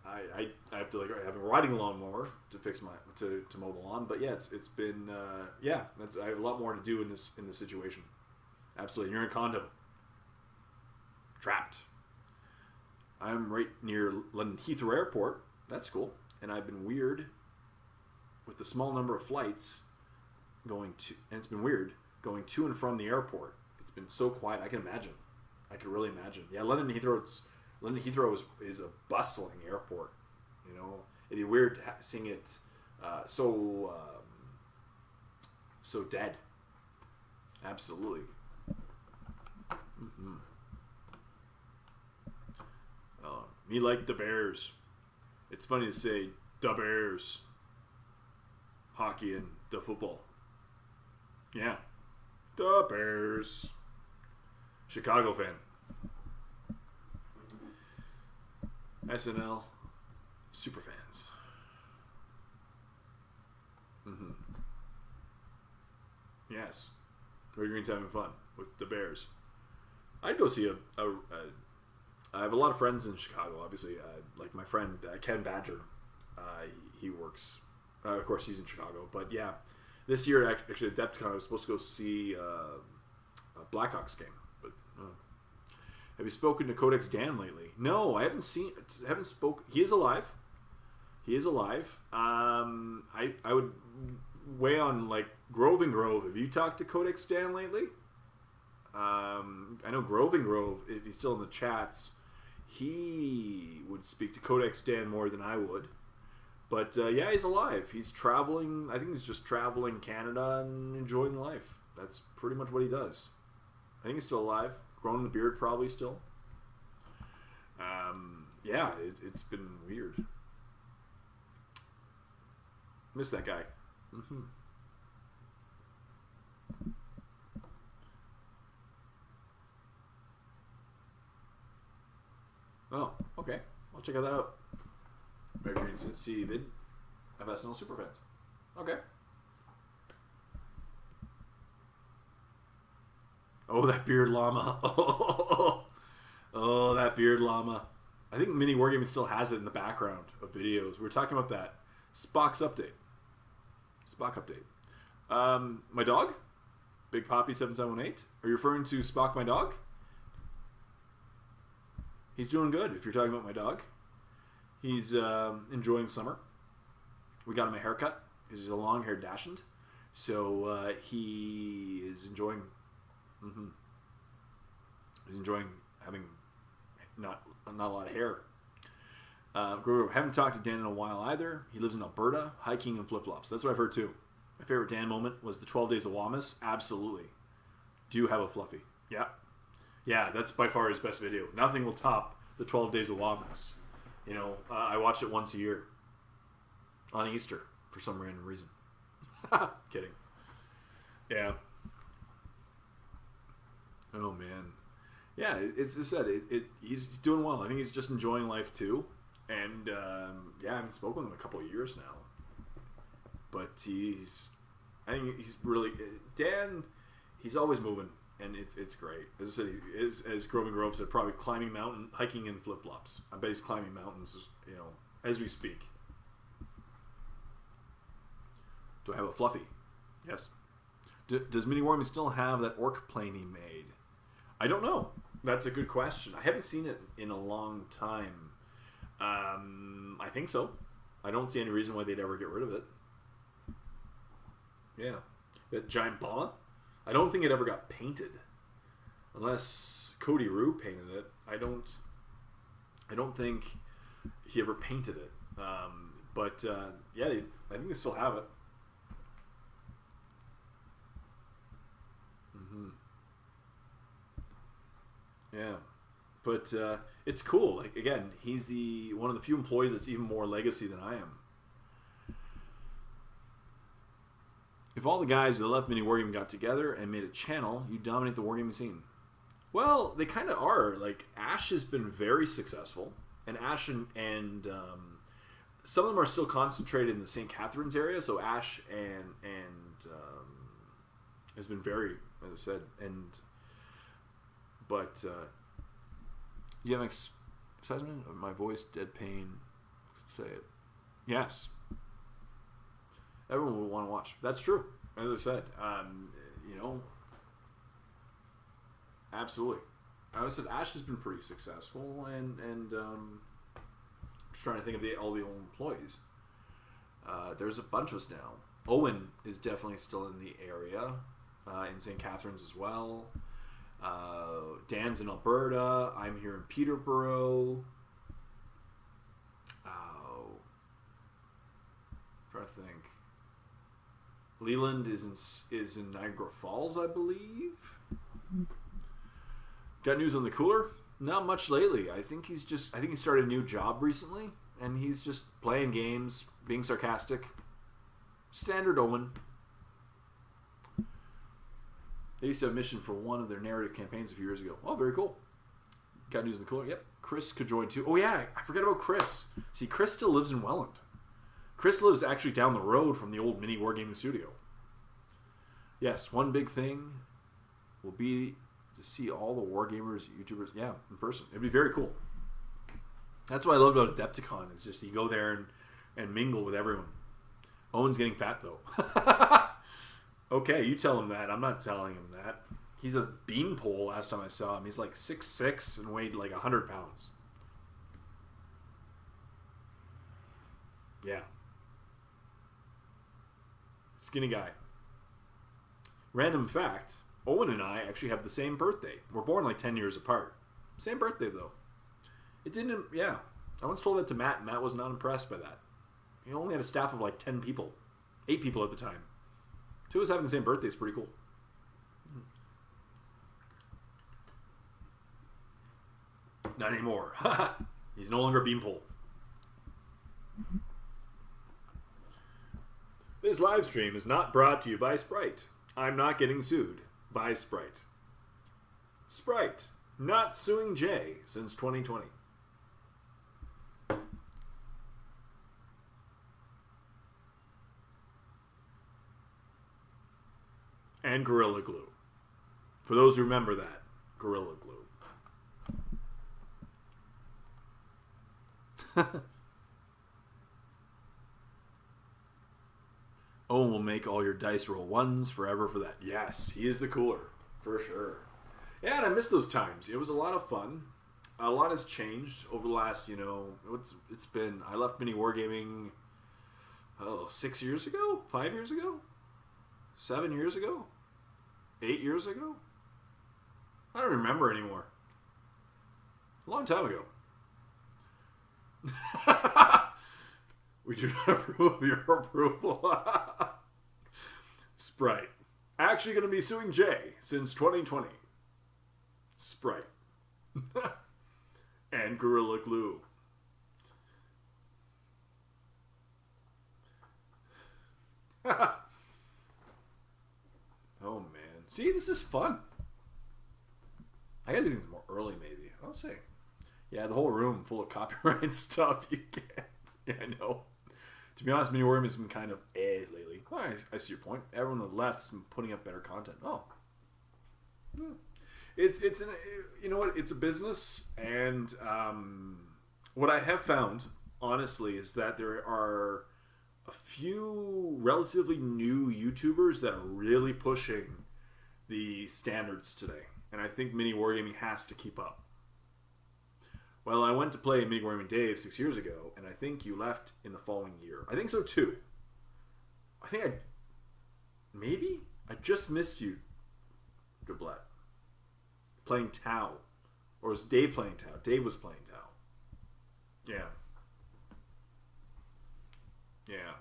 I have to I have a riding lawnmower to fix to mow the lawn. But yeah, it's been I have a lot more to do in this situation. Absolutely. You're in a condo. Trapped. I'm right near London Heathrow Airport. That's cool. And I've been weird with the small number of flights and it's been weird going to and from the airport. It's been so quiet. I can imagine. I could really imagine. Yeah, London Heathrow is a bustling airport. You know, it'd be weird seeing it so dead. Absolutely. Mm-hmm. Me like the Bears. It's funny to say the Bears. Hockey and the football. Yeah. The Bears. Chicago fan. SNL. Super fans. Mm-hmm. Yes. Red Green's having fun with the Bears. I'd go see I have a lot of friends in Chicago, obviously. Like my friend Ken Badger. He works... of course, he's in Chicago. But yeah, this year, actually, at Adepticon, I was supposed to go see a Blackhawks game. But have you spoken to Codex Dan lately? No, I haven't spoken. He is alive. He is alive. I would weigh on like Grove and Grove. Have you talked to Codex Dan lately? I know Grove and Grove, if he's still in the chats, he would speak to Codex Dan more than I would. But yeah, he's alive. He's traveling. I think he's just traveling Canada and enjoying life. That's pretty much what he does. I think he's still alive. Growing the beard probably still. Yeah, it's been weird. Miss that guy. Mm-hmm. Oh, okay. I'll check that out. Maybe you can see vid of SNL Superfans. Okay. Oh, that beard llama. Oh, that beard llama. I think Miniwargamer still has it in the background of videos. We were talking about that. Spock's update. Spock update. My dog? Big Poppy 7718. Are you referring to Spock, my dog? He's doing good, if you're talking about my dog. He's enjoying summer. We got him a haircut because he's a long-haired dachshund. So he is enjoying... Mm-hmm. He's enjoying having not a lot of hair. Haven't talked to Dan in a while either. He lives in Alberta, hiking in flip-flops. That's what I've heard too. My favorite Dan moment was the 12 Days of Wamas. Absolutely. Do you have a Fluffy? Yeah. Yeah, that's by far his best video. Nothing will top the 12 Days of Wamas. You know, I watch it once a year. On Easter, for some random reason. Kidding. Yeah. Oh, man. Yeah, it's said. He's doing well. I think he's just enjoying life, too. And, yeah, I haven't spoken to him in a couple of years now. But I think he's really... Dan, he's always moving. And it's great. As I said, as Grove and Grove said, probably climbing mountain, hiking in flip-flops. I bet he's climbing mountains, you know, as we speak. Do I have a Fluffy? Yes. Does Miniwargamer still have that orc plane he made? I don't know. That's a good question. I haven't seen it in a long time. I think so. I don't see any reason why they'd ever get rid of it. Yeah. That giant bomber? I don't think it ever got painted. Unless Cody Rue painted it, I don't think he ever painted it. But yeah, I think they still have it. Yeah, but it's cool. Like again, he's one of the few employees that's even more legacy than I am. If all the guys that left Miniwargamer got together and made a channel, you'd dominate the wargaming scene. Well, they kind of are. Like Ash has been very successful, and Ash and some of them are still concentrated in the St. Catharines area. So Ash and has been very, as I said, but you have an excitement of my voice, dead pain. Say it. Yes. Everyone will want to watch. That's true. As I said, absolutely. I said Ash has been pretty successful, and just trying to think of all the old employees. There's a bunch of us now. Owen is definitely still in the area, in St. Catharines as well. Dan's in Alberta. I'm here in Peterborough. Trying to think. Leland is in Niagara Falls, I believe. Got news on the cooler? Not much lately. I think he started a new job recently, and he's just playing games, being sarcastic. Standard Owen. They used to have a mission for one of their narrative campaigns a few years ago. Oh, very cool. Got news in the cooler? Yep. Chris could join too. Oh yeah, I forgot about Chris. See, Chris still lives in Welland. Chris lives actually down the road from the old Mini Wargaming studio. Yes, one big thing will be to see all the Wargamers, YouTubers, in person. It'd be very cool. That's what I love about Adepticon, is just you go there and mingle with everyone. Owen's getting fat, though. Okay, you tell him that. I'm not telling him that. He's a beanpole last time I saw him. He's like 6'6" and weighed like 100 pounds. Yeah. Skinny guy. Random fact, Owen and I actually have the same birthday. We're born like 10 years apart. Same birthday, though. It didn't, yeah. I once told that to Matt, and Matt was not impressed by that. He only had a staff of like 10 people. 8 people at the time. 2 of us having the same birthday is pretty cool. Not anymore. He's no longer a beanpole. This live stream is not brought to you by Sprite. I'm not getting sued by Sprite. Sprite, not suing Jay since 2020. And Gorilla Glue. For those who remember that, Gorilla Glue. Owen will make all your dice roll ones forever for that. Yes, he is the cooler. For sure. Yeah, and I miss those times. It was a lot of fun. A lot has changed over the last, it's been, I left Mini Wargaming, 6 years ago? 5 years ago? 7 years ago? 8 years ago? I don't remember anymore. A long time ago. We do not approve of your approval. Sprite. Actually going to be suing Jay since 2020. Sprite. And Gorilla Glue. Oh, man. See, this is fun. I gotta do things more early, maybe. I'll say. Yeah, the whole room full of copyright stuff. You can't. Yeah, I know. To be honest, Miniwargamer has been kind of lately. Well, I see your point. Everyone on the left has been putting up better content. Oh. Yeah. It's you know what? It's a business, and what I have found, honestly, is that there are a few relatively new YouTubers that are really pushing the standards today, and I think Mini Wargaming has to keep up. Well, I went to play Mini Wargaming Dave 6 years ago, and I think you left in the following year. I think so too. I just missed you, Goblet. playing Tau. Or was Dave playing Tau? Dave was playing Tau. Yeah. Yeah.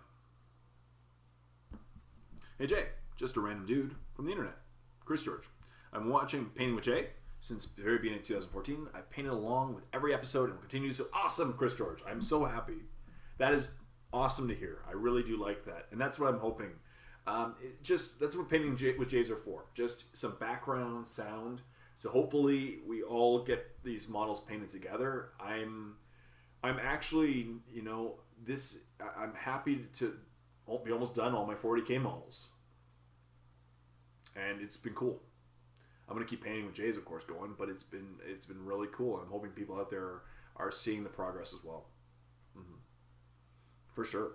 Hey Jay, just a random dude from the internet. Chris George. I'm watching Painting with Jay since the very beginning of 2014. I've painted along with every episode and will continue. So awesome, Chris George. I'm so happy. That is awesome to hear. I really do like that. And that's what I'm hoping. That's what Painting with Jays are for. Just some background sound. So hopefully we all get these models painted together. I'm actually, I'm happy to be almost done all my 40K models. And it's been cool. I'm gonna keep Painting with Jays, of course, going, but it's been really cool. I'm hoping people out there are seeing the progress as well. Mm-hmm. For sure.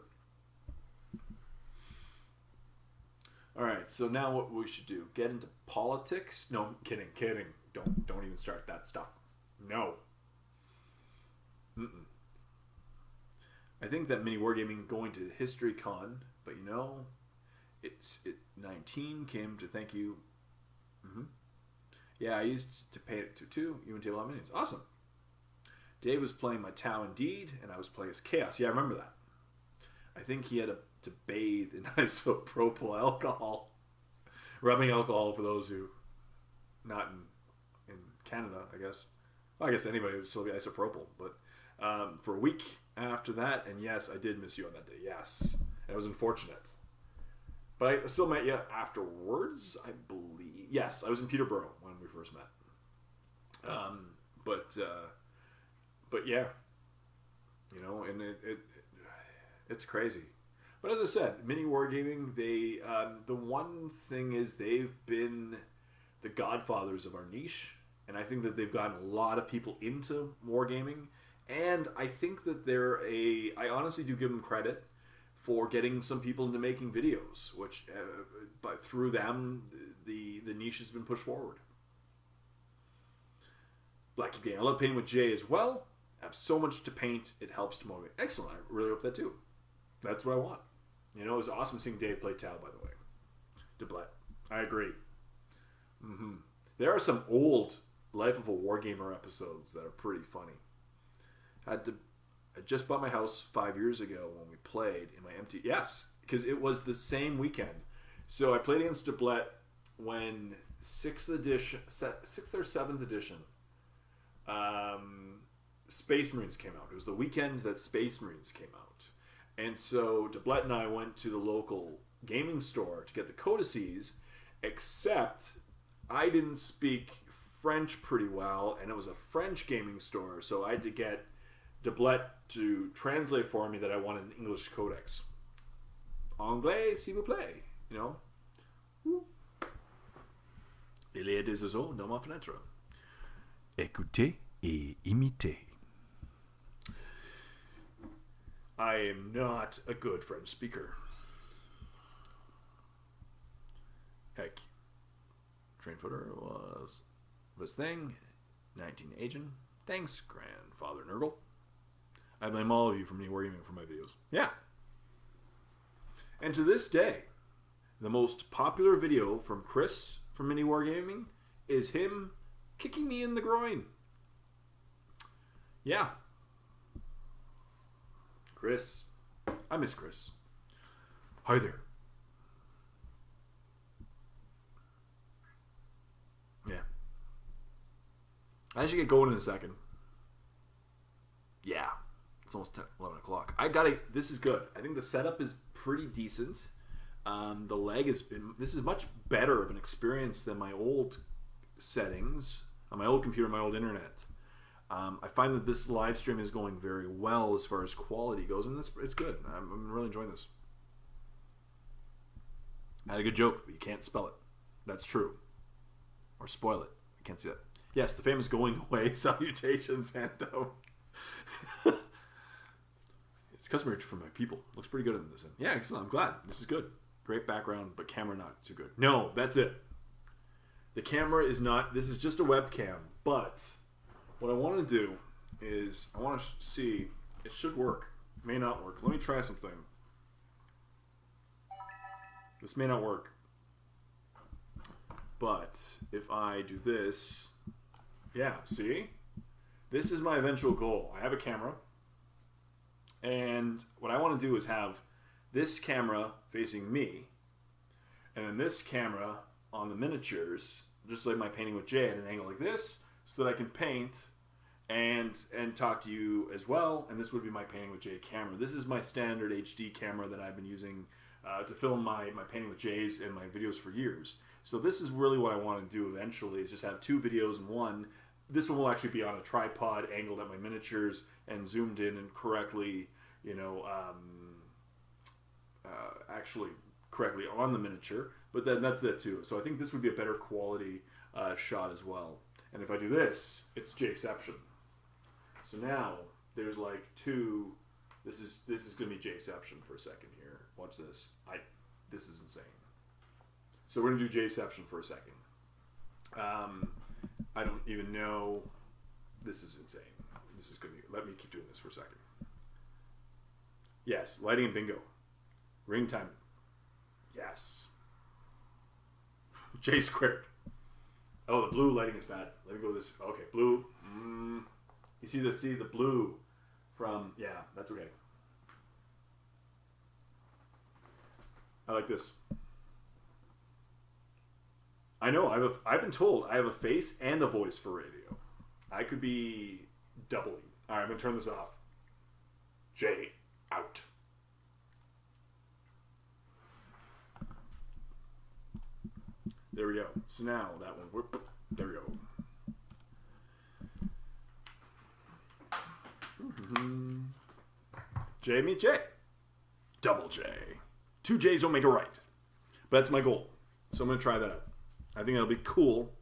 All right, so now what we should do? Get into politics? No, kidding. Don't even start that stuff. No. Mm-mm. I think that Miniwargaming going to History Con, but 19 came to thank you. Mm-hmm. Yeah, I used to pay it too. You and Table Minis. Awesome. Dave was playing my Tau Indeed, and I was playing as Chaos. Yeah, I remember that. I think he had to bathe in isopropyl alcohol. Rubbing alcohol, for those who not in Canada, I guess. Well, I guess anybody would still be isopropyl. But for a week after that, and yes, I did miss you on that day. Yes. And it was unfortunate. But I still met you afterwards, I believe. Yes, I was in Peterborough when we first met. But yeah, and it's crazy. But as I said, Miniwargaming, they the one thing is they've been the godfathers of our niche, and I think that they've gotten a lot of people into wargaming, and I think that I honestly do give them credit for getting some people into making videos, which but through them the niche has been pushed forward. Black Keep Game. I love Painting with Jay as well. I have so much to paint, it helps to motivate. Excellent. I really hope that too. That's what I want. It was awesome seeing Dave play Tau, by the way. Deblet. I agree. Mm-hmm. There are some old Life of a Wargamer episodes that are pretty funny. I just bought my house 5 years ago when we played in my empty... Yes, because it was the same weekend. So I played against Deblet when 6th or 7th edition Space Marines came out. It was the weekend that Space Marines came out. And so Deblet and I went to the local gaming store to get the codices, except I didn't speak French pretty well, and it was a French gaming store, so I had to get Deblet to translate for me that I wanted an English codex. Anglais, s'il vous plaît. Il y a des oiseaux dans ma fenêtre. Écoutez et imitez. I am not a good French speaker. Heck. Train footer was thing. 19 Agent. Thanks, Grandfather Nurgle. I blame all of you for me wargaming for my videos. Yeah. And to this day, the most popular video from Chris from Mini Wargaming is him kicking me in the groin. Yeah. Chris. I miss Chris. Hi there. Yeah. I should get going in a second. Yeah. It's almost 11 o'clock. This is good. I think the setup is pretty decent. The lag this is much better of an experience than my old settings on my old computer, my old internet. I find that this live stream is going very well as far as quality goes, and it's good. I'm really enjoying this. I had a good joke, but you can't spell it. That's true. Or spoil it. I can't see that. Yes, the famous going away salutations, Santo. It's customary for my people. Looks pretty good in this end. Yeah, excellent. I'm glad. This is good. Great background, but camera not too good. No, that's it. The camera is not... This is just a webcam, but what I want to do is I want to see... It should work. It may not work. Let me try something. This may not work. But if I do this... Yeah, see? This is my eventual goal. I have a camera. And what I want to do is have this camera facing me. And then this camera on the miniatures, just like my painting with Jay at an angle like this, so that I can paint and talk to you as well. And this would be my painting with Jay camera. This is my standard HD camera that I've been using to film my painting with Jay's and my videos for years. So this is really what I want to do eventually, is just have two videos in one. This one will actually be on a tripod angled at my miniatures and zoomed in and correctly, actually correctly on the miniature. But then that's it too. So I think this would be a better quality shot as well. And if I do this, it's Jayception. So now there's like two. This is going to be Jayception for a second here. Watch this. This is insane. So we're going to do Jayception for a second. I don't even know. This is insane. This is going to be. Let me keep doing this for a second. Yes, lighting and bingo. Ring time. Yes. J squared. Oh, the blue lighting is bad. Let me go this. Okay, blue. You see the blue from. Yeah, that's okay. I like this. I know. I've been told I have a face and a voice for radio. I could be doubling. All right, I'm gonna turn this off. Jay out. There we go. So now that one. Whoop, there we go. J meet J. Double J. Two J's don't make a right. But that's my goal. So I'm gonna try that out. I think that'll be cool.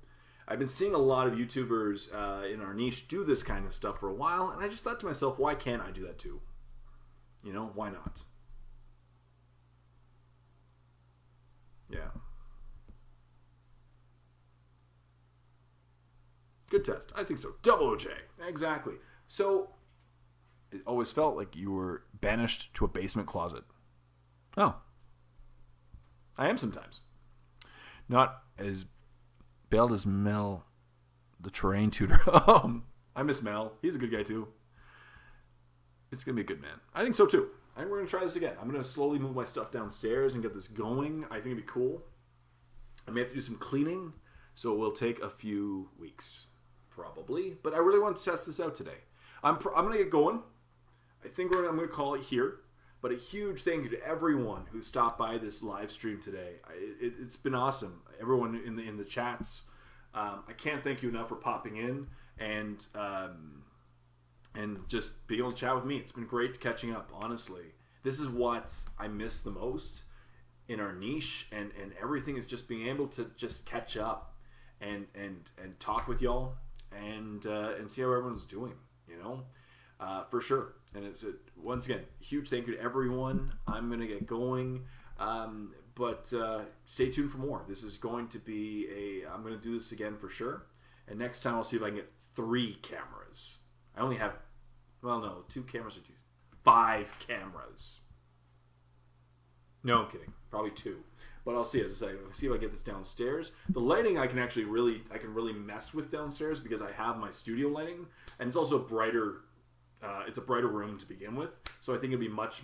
I've been seeing a lot of YouTubers in our niche do this kind of stuff for a while, and I just thought to myself, why can't I do that too? You know, why not? Yeah. Good test. I think so. Double OJ. Exactly. So, It always felt like you were banished to a basement closet. Oh. I am sometimes. Not as bailed as Mel, the terrain tutor. I miss Mel. He's a good guy too. It's going to be a good man. I think so too. I think we're going to try this again. I'm going to slowly move my stuff downstairs and get this going. I think it'd be cool. I may have to do some cleaning, so it will take a few weeks, probably. But I really want to test this out today. I'm going to get going. I think I'm going to call it here. But a huge thank you to everyone who stopped by this live stream today. It's been awesome. Everyone in the chats. I can't thank you enough for popping in and just being able to chat with me. It's been great catching up, honestly. This is what I miss the most in our niche, and everything is just being able to just catch up and talk with y'all and see how everyone's doing, you know, for sure. And it's once again, huge thank you to everyone. I'm gonna get going, but stay tuned for more. This is going to be I'm gonna do this again for sure. And next time I'll see if I can get 3 cameras. I only have, well, no, 2 cameras or 5 cameras. No, I'm kidding. Probably 2. But I'll see. As I say, I'll see if I get this downstairs. The lighting I can really mess with downstairs because I have my studio lighting, and it's also brighter. It's a brighter room to begin with, so I think it'd be much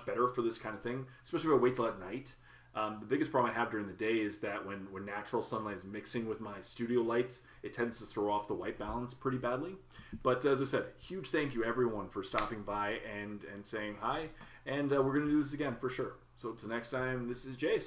better for this kind of thing, especially if I wait till at night. The biggest problem I have during the day is that when natural sunlight is mixing with my studio lights, it tends to throw off the white balance pretty badly. But as I said, huge thank you everyone for stopping by and saying hi, and we're going to do this again for sure. So till next time, this is Jay saying